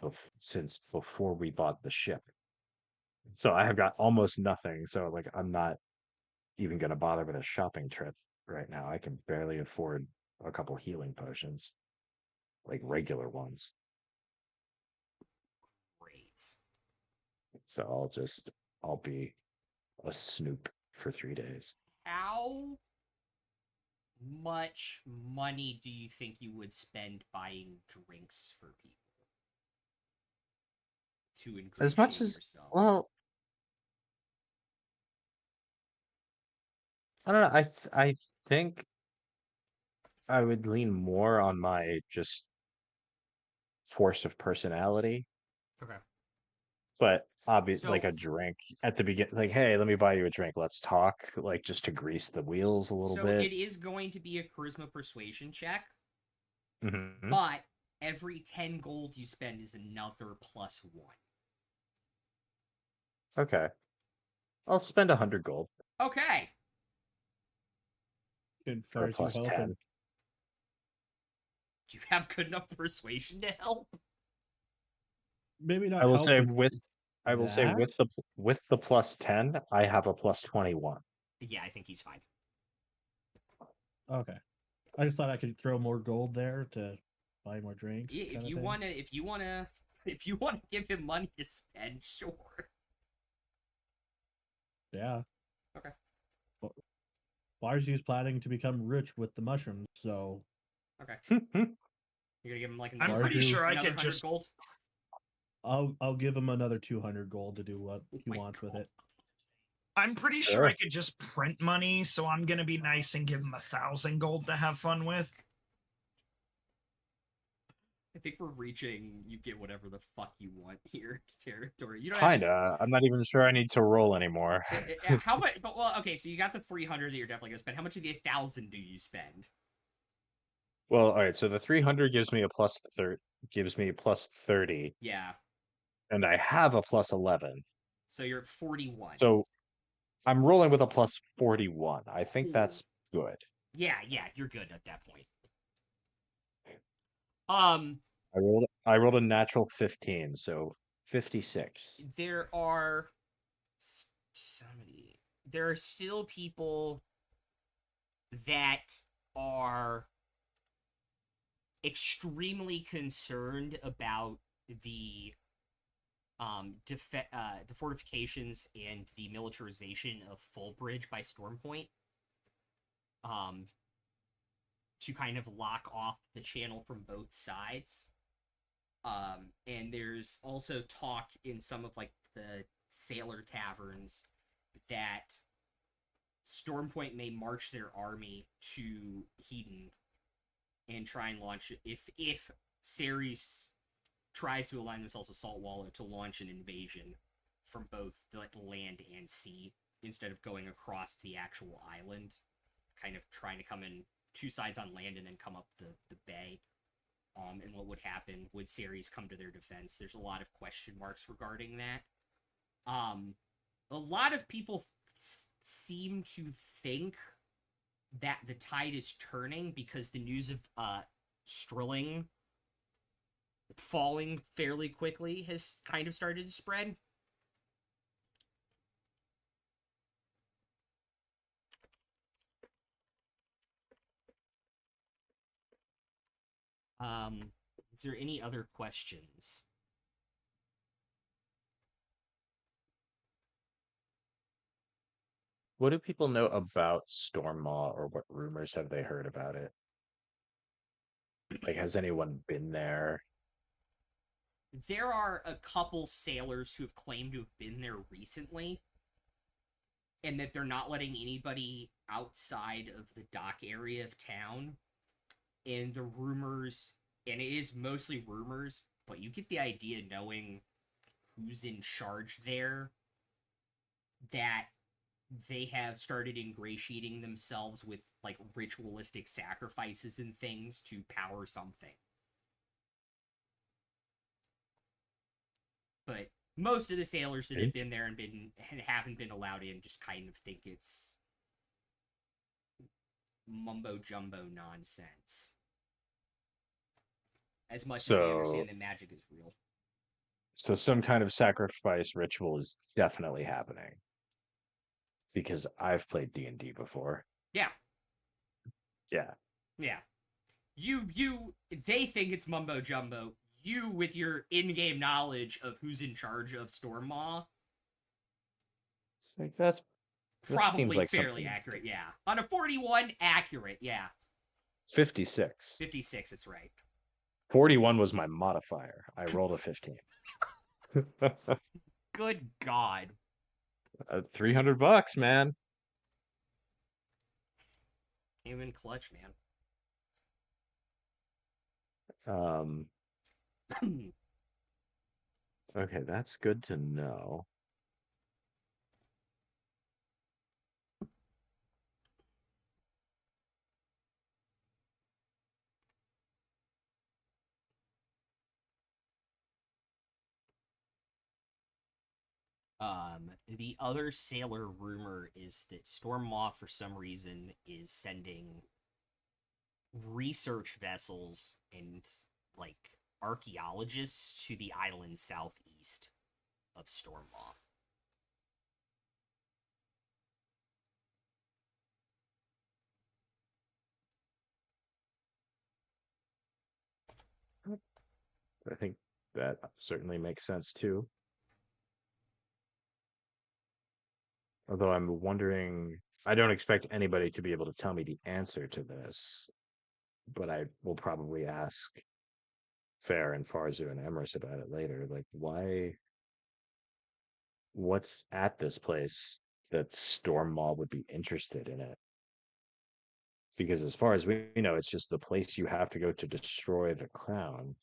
before we bought the ship. So I have got almost nothing. So like I'm not even going to bother with a shopping trip right now. I can barely afford a couple healing potions, like regular ones. Great. So I'll be a snoop for 3 days. How much money do you think you would spend buying drinks for people to ingratiate As much as, yourself? well, I don't know. I think I would lean more on my just force of personality, Okay. but obviously like So a drink at the beginning, like, hey, let me buy you a drink. Let's talk, like just to grease the wheels a little bit. it is going to be a charisma persuasion check, Mhm. but every 10 gold you spend is another +1. Okay. I'll spend 100 gold Okay. Good or fairs you plus help 10. him. Do you have good enough persuasion to help? Maybe not I will help say with that. with the plus 10, I have a plus 21. Yeah, I think he's fine. Okay. I just thought I could throw more gold there to buy more drinks. If kind of you thing. wanna, if you wanna, if you wanna give him money to spend, sure. Yeah. Okay. Barzy's planning to become rich with the mushrooms, so Okay. You're gonna give him like I'm another, pretty sure I another could 100 just. gold. I'll give him another 200 gold to do what he my wants with God. it. I'm pretty sure Sure. I could just print money, so I'm gonna be nice and give him 1,000 gold to have fun with. I think we're reaching you get whatever the fuck you want here territory. You don't have to, Kinda. I'm not even sure I need to roll anymore. how much? But well, okay. So you got the 300 that you're definitely gonna spend. How much of the 1,000 do you spend? Well, all right. So the 300 gives me plus 30, Yeah. and I have a plus 11. So you're at 41. So I'm rolling with a plus 41. I think Cool. that's good. Yeah, you're good at that point. I rolled a natural 15, so 56. There are there are still people that are extremely concerned about the the fortifications and the militarization of Fullbridge by Stormpoint, to kind of lock off the channel from both sides. And there's also talk in some of like the sailor taverns that Stormpoint may march their army to Hedon and try and launch it if Ceres tries to align themselves with Saltwaller to launch an invasion from both the like land and sea instead of going across the actual island, kind of trying to come in two sides on land and then come up the bay. And what would happen? Would Ceres come to their defense? There's a lot of question marks regarding that. A lot of people seem to think that the tide is turning because the news of Strilling falling fairly quickly has kind of started to spread. Is there any other questions? What do people know about Stormmaw, or what rumors have they heard about it? Like, has anyone been there? There are a couple sailors who have claimed to have been there recently, and that they're not letting anybody outside of the dock area of town. And the rumors, and it is mostly rumors, but you get the idea knowing who's in charge there, that they have started ingratiating themselves with like ritualistic sacrifices and things to power something. But most of the sailors that have been there and haven't been allowed in just kind of think it's mumbo jumbo nonsense. As much as they understand that magic is real. So some kind of sacrifice ritual is definitely happening. Because I've played D&D before. Yeah. Yeah. Yeah. They think it's mumbo jumbo. You, with your in-game knowledge of who's in charge of Stormmaw, It's like that probably seems like fairly something. accurate. Yeah, on a 41, accurate. Yeah. 56. 56. It's right. 41 was my modifier. I rolled a 15. Good God. $300, man. Came in clutch, man. Okay, that's good to know. The other sailor rumor is that Stormmaw, for some reason, is sending research vessels and, like, archaeologists to the island southeast of Stormmaw. I think that certainly makes sense too. Although I'm wondering, I don't expect anybody to be able to tell me the answer to this, but I will probably ask Fair and Farzu and Emrys about it later. Like, what's at this place that Stormmaw would be interested in it? Because as far as we know, it's just the place you have to go to destroy the crown.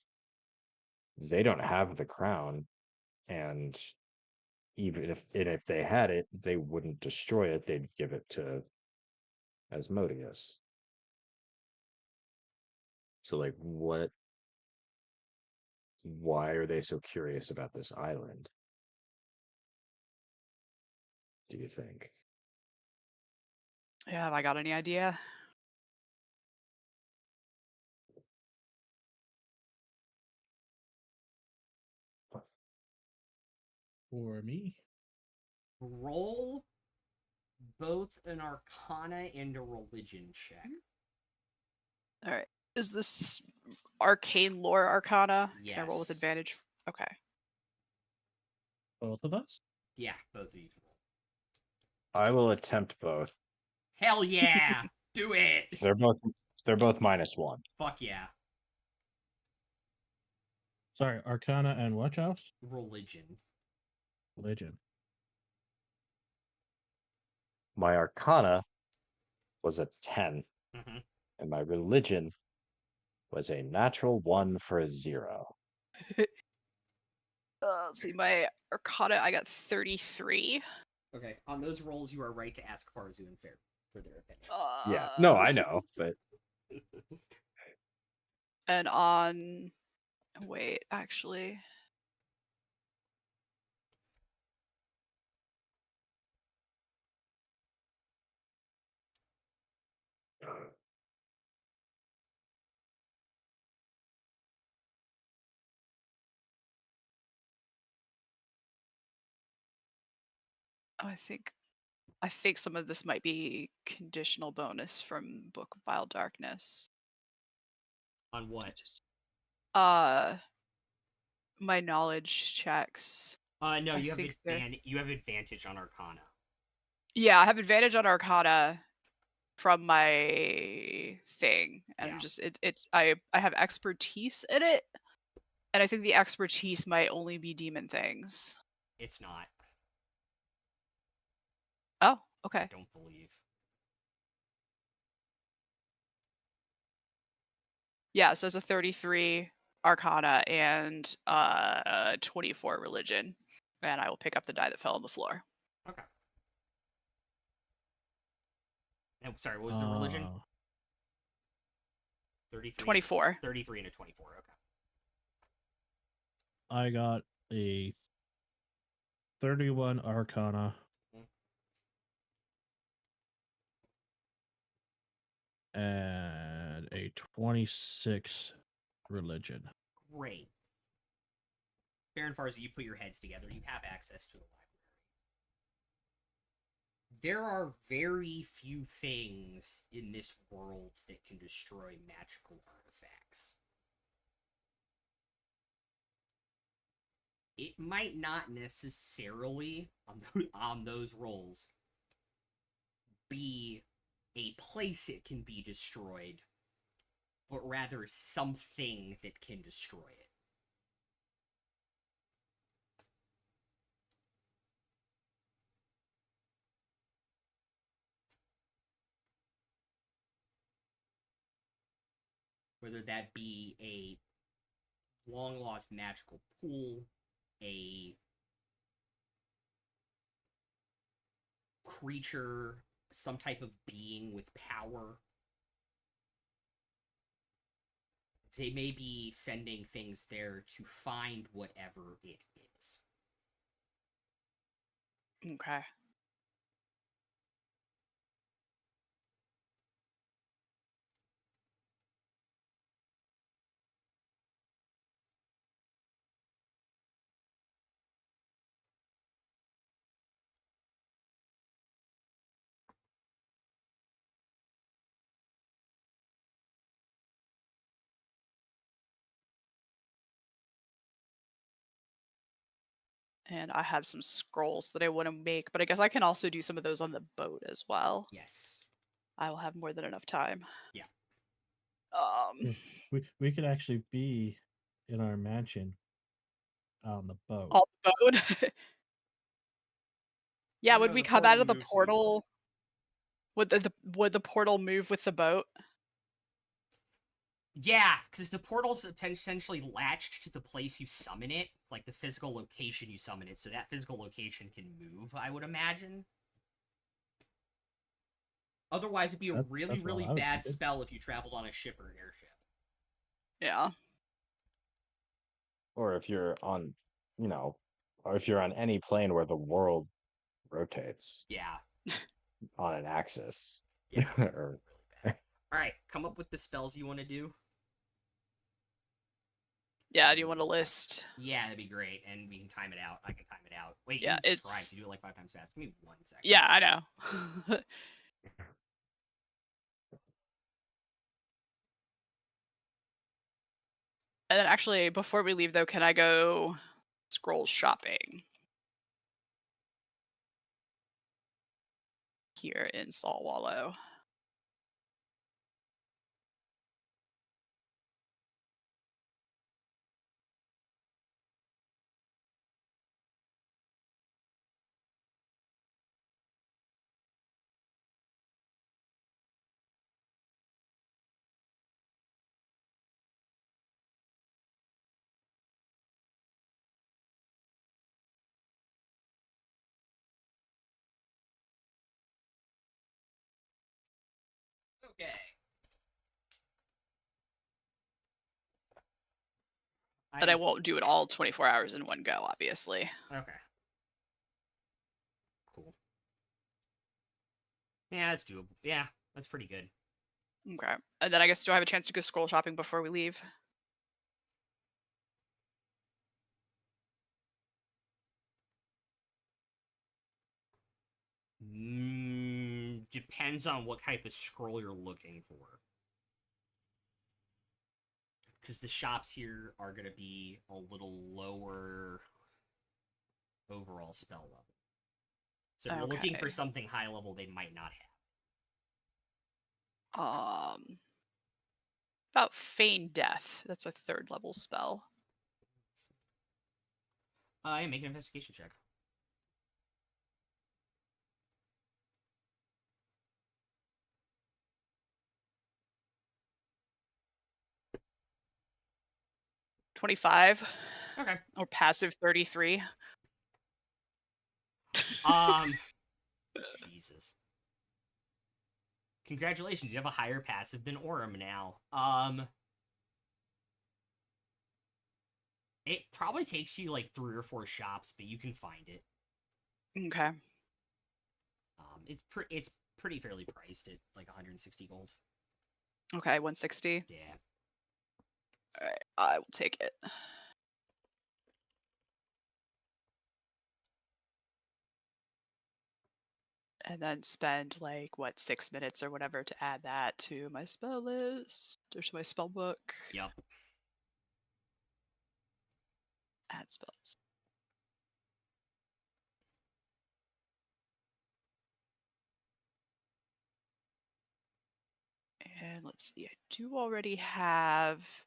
They don't have the crown, and even if they had it, they wouldn't destroy it. They'd give it to Asmodeus. So, like, what? Why are they so curious about this island? Do you think? Yeah, have I got any idea? For me, Roll both an Arcana and a Religion check. All right. Is this arcane lore arcana? Can I roll with Yes. advantage? Okay. both of us. Yeah, both of you can roll. I will attempt both. Hell yeah! Do it! They're both -1. Fuck yeah. Sorry, Arcana and what, Joust? Religion. Religion. My Arcana was a 10, Mm-hmm. and my religion was a natural 1 for a 0. Let's see, my arcana, I got 33. Okay, on those rolls, you are right to ask Farzu and Fair for their opinion. Yeah. No, I know, but And on. Wait, actually. Oh, I think some of this might be conditional bonus from Book of Vile Darkness. On what? My knowledge checks. No, I you have think they're- you have advantage on Arcana. Yeah, I have advantage on Arcana from my thing, and Yeah. I'm just I have expertise in it, and I think the expertise might only be demon things. It's not. Oh, I okay. don't believe. Yeah, so it's a 33 Arcana and 24 Religion, and I will pick up the die that fell on the floor. Okay. And sorry, what was the religion? 33. 24. 33 and a 24. Okay. I got a 31 Arcana. And a 26 religion. Great. Baron Farza, you put your heads together. You have access to a library. There are very few things in this world that can destroy magical artifacts. It might not necessarily, on those rolls, be a place it can be destroyed, but rather something that can destroy it. Whether that be a long-lost magical pool, a creature, some type of being with power. They may be sending things there to find whatever it is. Okay. And I have some scrolls that I want to make, but I guess I can also do some of those on the boat as well. Yes. I will have more than enough time. Yeah. We could actually be in our mansion on the boat. On the boat. Yeah, would No, we the come out portal of the moves with- portal? Would the portal move with the boat? Yeah, because the portal's essentially latched to the place you summon it, like the physical location you summon it, so that physical location can move, I would imagine. Otherwise, it'd be a That's really what I was bad thinking. spell if you traveled on a ship or an airship. Yeah. Or if you're on, you know, or if you're on any plane where the world rotates Yeah. on an axis. Yeah. Or- Really bad. All right, come up with the spells you want to do. Yeah, do you want to list? Yeah, that'd be great, and we can time it out. I can time it out. Wait, Yeah, you it's- tried to do it like 5 times fast. Give me 1 second. Yeah, I know. And then actually, before we leave though, can I go scroll shopping? Here in Salt Wallow. Okay. But I won't do it all 24 hours in one go, obviously. Okay. Cool. Yeah, that's doable. Yeah, that's pretty good. Okay. And then I guess do I have a chance to go scroll shopping before we leave? Depends on what type of scroll you're looking for. Because the shops here are going to be a little lower overall spell level. So if you're looking for Okay. something high level, they might not have. About Feign Death. That's a 3rd level spell. Yeah, make an investigation check. $25. Okay. Or passive 33. Jesus. Congratulations, you have a higher passive than Orem now. It probably takes you like 3 or 4 shops, but you can find it. Okay. It's pretty fairly priced at like 160 gold. Okay, 160. Yeah. Alright, I will take it. And then spend like what 6 minutes or whatever to add that to my spell list or to my spell book. Yep. Add spells. And let's see, I do already have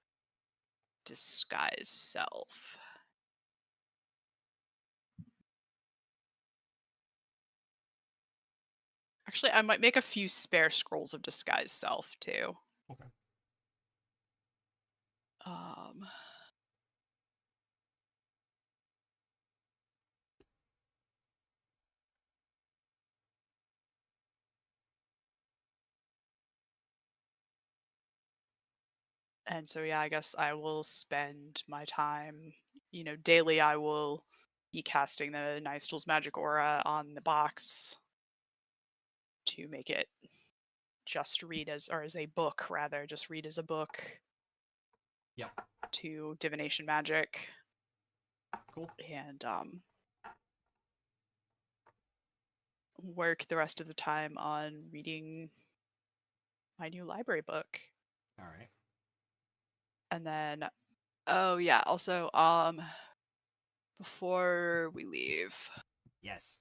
Disguise Self. Actually, I might make a few spare scrolls of Disguise Self too. Okay. And so yeah, I guess I will spend my time, daily I will be casting the Nice Tools Magic Aura on the box to make it just read as a book rather, just read as a book. Yep. To Divination Magic. Cool. And work the rest of the time on reading my new library book. All right. And then oh yeah, also before we leave. Yes.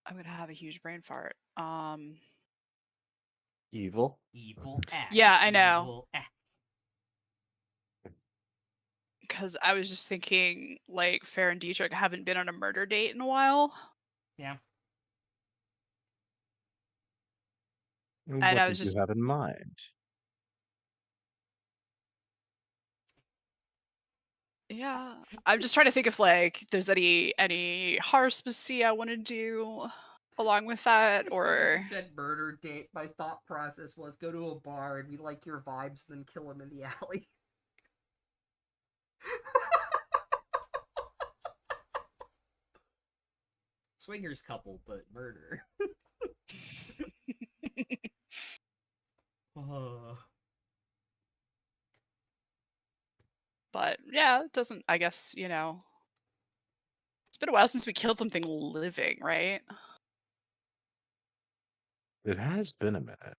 I'm gonna have a huge brain fart. Evil. Evil X. Yeah, I know. Evil X. Because I was just thinking, like, Fair and Dietrich haven't been on a murder date in a while. Yeah. What And I did was just you have in mind? Yeah, I'm just trying to think if like there's any haruspicy I want to do along with that, As soon as or you said murder date, my thought process was go to a bar and we like your vibes, then kill him in the alley. Swingers couple, but murder. but yeah, it doesn't. I guess it's been a while since we killed something living, right? It has been a minute.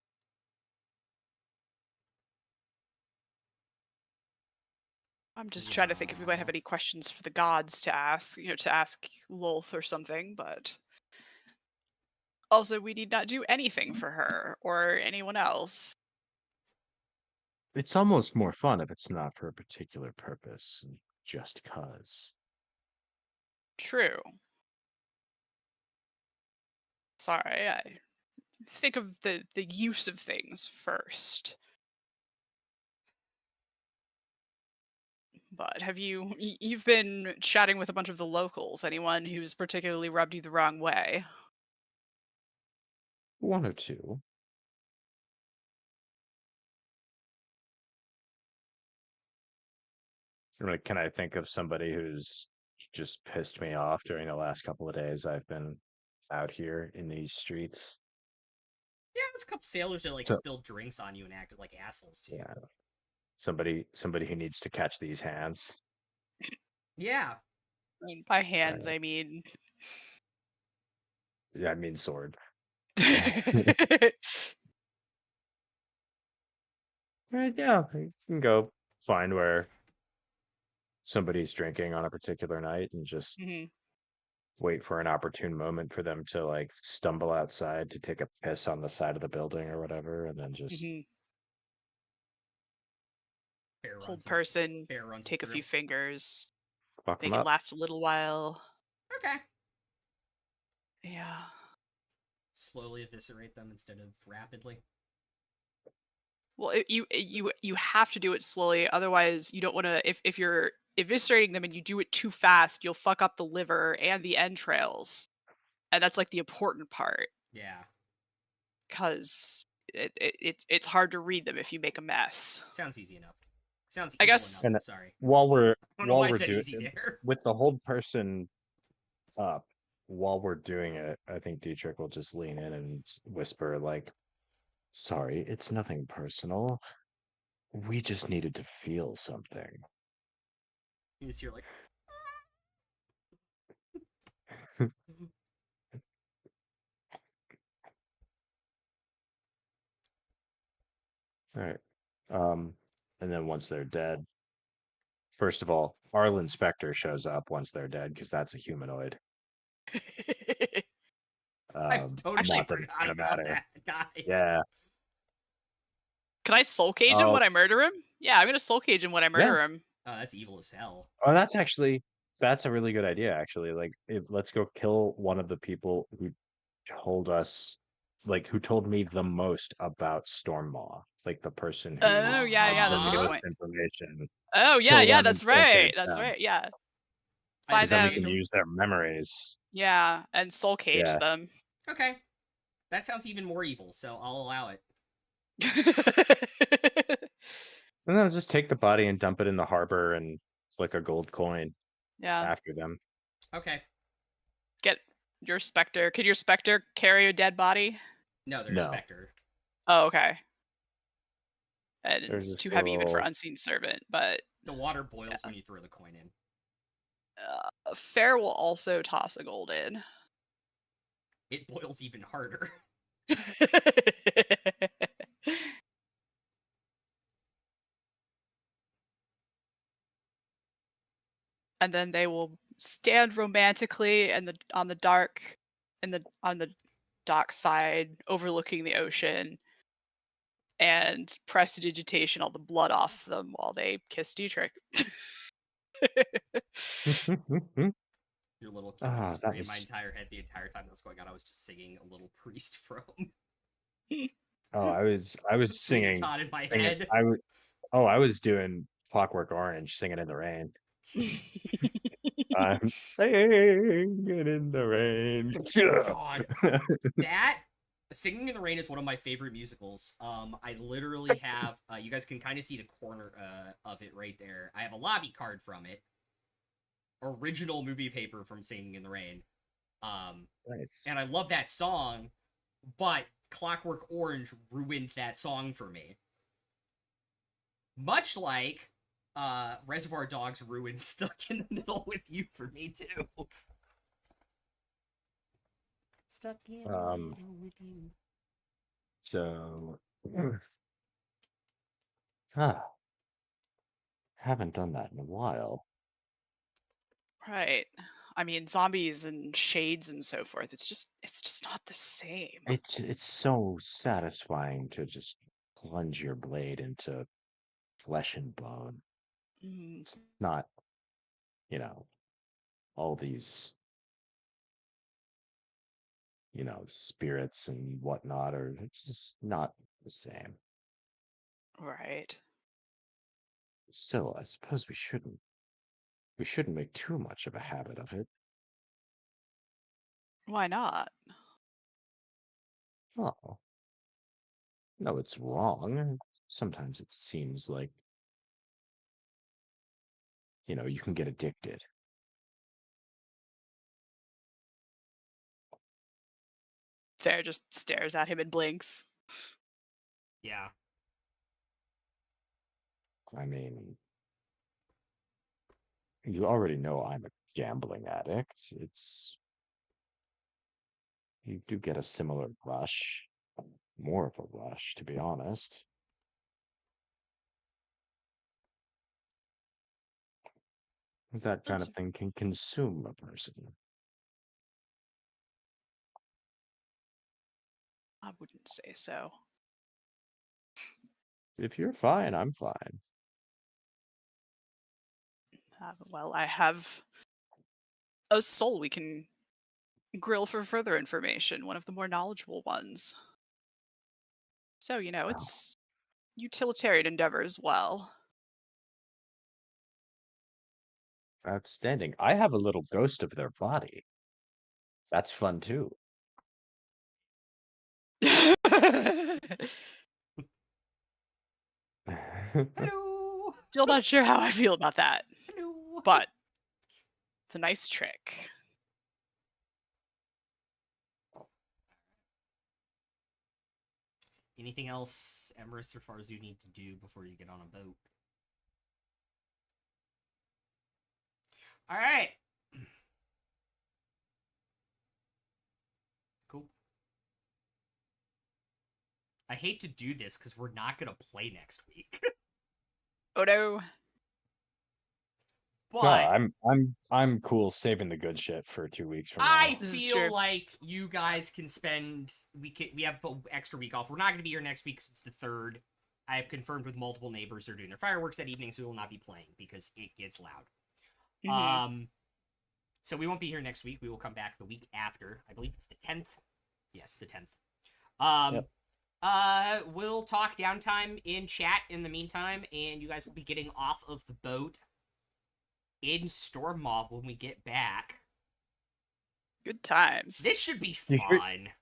I'm just trying to think if we might have Yeah. any questions for the gods to ask, to ask Lolth or something, but also we need not do anything for her or anyone else. It's almost more fun if it's not for a particular purpose, and just cause. True. Sorry, I think of the use of things first. But have you've been chatting with a bunch of the locals? Anyone who's particularly rubbed you the wrong way? One or two. Like, can I think of somebody who's just pissed me off during the last couple of days I've been out here in these streets? Yeah, there's a couple sailors that like So spilled drinks on you and acted like assholes to you. yeah, somebody who needs to catch these hands. Yeah. I mean, by hands, I mean. Yeah, I mean sword. Right, yeah, you can go find where somebody's drinking on a particular night and just Mhm, wait for an opportune moment for them to like stumble outside to take a piss on the side of the building or whatever, and then just mhm. Bear Hold runs him. person, Bear runs him take a through. few fingers, fuck them make it up. last a little while. Okay. Yeah. Slowly eviscerate them instead of rapidly. Well, you have to do it slowly, otherwise you don't want to. If you're eviscerating them and you do it too fast, you'll fuck up the liver and the entrails, and that's like the important part, Yeah. because it's hard to read them if you make a mess. Sounds easy enough. Sounds I evil guess. enough. And Sorry. while we're I don't know why I while we're said doing easy there. with the hold person up, while we're doing it, I think Dietrich will just lean in and whisper like, "Sorry, it's nothing personal. We just needed to feel something." You just hear like. All right. And then once they're dead, first of all, Arlen Spectre shows up once they're dead because that's a humanoid. I've totally Not that it's forgot gonna about matter. that guy. Yeah. Can I soul cage him Oh, when I murder him? Yeah, I'm gonna soul cage him when I yeah. murder him. Oh, that's evil as hell. Oh, that's a really good idea, actually. Like, let's go kill one of the people who told us, like, who told me the most about Stormmaw, like the person who Oh yeah, had yeah, the that's a good most point. information. Oh yeah, Kill yeah, them and that's soul right. cage That's them, right. Yeah, I find because then we disengage can them. him. use their memories. Yeah, and soul cage Yeah. them. Okay. That sounds even more evil, so I'll allow it. And then I'll just take the body and dump it in the harbor and flick a gold coin Yeah. after them. Okay. Get your specter. Could your specter carry a dead body? No, they're a No. specter. Oh, okay. And There's it's just too a heavy even for little. unseen servant, but The water boils when you throw the coin in. Fair will also toss a gold in. It boils even harder. And then they will stand romantically on the dock side, overlooking the ocean, and prestidigitation all the blood off them while they kiss Dietrich. Your little cue Ah, was that free in my was. entire head the entire time that was going on. I was just singing a little priest from Oh, I was Sweeney singing. Todd in my singing head. I was. Oh, I was doing Clockwork Orange, singing in the rain. I'm singing in the rain. God, that Singing in the Rain is one of my favorite musicals. I literally have you guys can kind of see the corner of it right there. I have a lobby card from it. Original movie paper from Singing in the Rain. Nice. And I love that song, but Clockwork Orange ruined that song for me. Much like Reservoir Dogs ruined Stuck in the Middle with You for me too. Stuck in the middle with you. So, haven't done that in a while. Right. I mean, zombies and shades and so forth. It's just not the same. It's so satisfying to just plunge your blade into flesh and bone. Mm, It's not, all these, spirits and whatnot are just not the same. right. Still, I suppose we shouldn't make too much of a habit of it. Why not? Oh, no, it's wrong. Sometimes it seems like, you can get addicted. Fair just stares at him and blinks. Yeah. I mean, you already know I'm a gambling addict. You do get a similar rush, more of a rush, to be honest. That kind of That's- thing can consume a person. I wouldn't say so. If you're fine, I'm fine. Well, I have a soul we can grill for further information, one of the more knowledgeable ones. So, Wow, it's utilitarian endeavor as well. outstanding. I have a little ghost of their body. That's fun too. Hello. Still not sure how I feel about that, Hello. but it's a nice trick. Anything else, Emerus or Farzu, need to do before you get on a boat? All right. Cool. I hate to do this because we're not gonna play next week. Oh no. But No, I'm cool saving the good shit for 2 weeks from now. I This is feel true. like you guys can spend we have an extra week off. We're not gonna be here next week because it's the 3rd. I have confirmed with multiple neighbors they're doing their fireworks that evening, so we will not be playing because it gets loud. Mhm. So we won't be here next week. We will come back the week after. I believe it's the 10th. Yes, the 10th. Yep. We'll talk downtime in chat in the meantime, and you guys will be getting off of the boat in Storm Mob when we get back. Good times. This should be You hear- fun.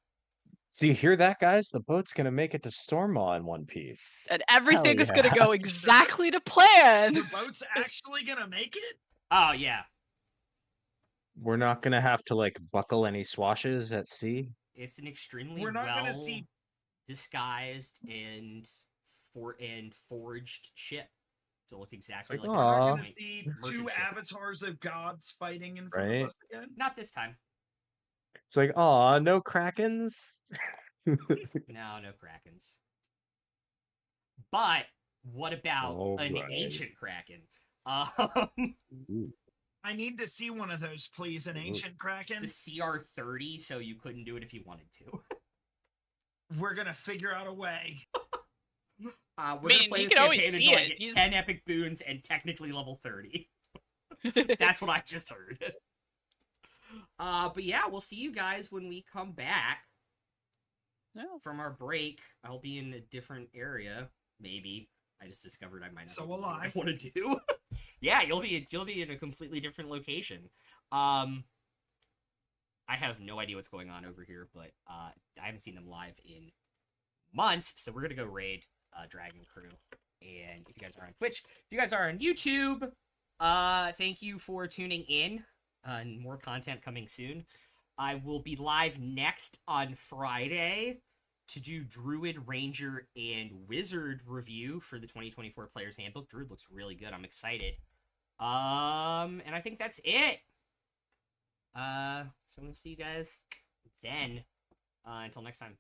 So you hear that, guys? The boat's gonna make it to Stormaw in one piece. And everything is going to yeah. go exactly to plan. The boat's actually gonna make it? Oh, yeah. We're not gonna have to like buckle any swashes at sea. It's an extremely We're not well gonna see- disguised and forged ship to look exactly Like, like We're not Aw. gonna see merchant two ship. avatars of gods fighting in front Right. of us again. Not this time. It's like, aw, no krakens. No, no krakens. But what about an Alright. ancient kraken? Ooh, I need to see one of those, please. An Ooh. ancient kraken. It's a CR30, so you couldn't do it if you wanted to. We're gonna figure out a way. We're I gonna mean, play you this can always campaign see until I it. get Use- 10 epic boons and technically level 30. That's what I just heard. But yeah, we'll see you guys when we come back No. from our break. I'll be in a different area, maybe. I just discovered I might not So be able to do will what I. I want to do. Yeah, you'll be in a completely different location. I have no idea what's going on over here, but I haven't seen them live in months, so we're gonna go raid Dragon Crew. And if you guys are on Twitch, if you guys are on YouTube, thank you for tuning in. And more content coming soon. I will be live next on Friday to do Druid, Ranger, and Wizard review for the 2024 Player's Handbook. Druid looks really good. I'm excited. And I think that's it. So I'm gonna see you guys then. Until next time.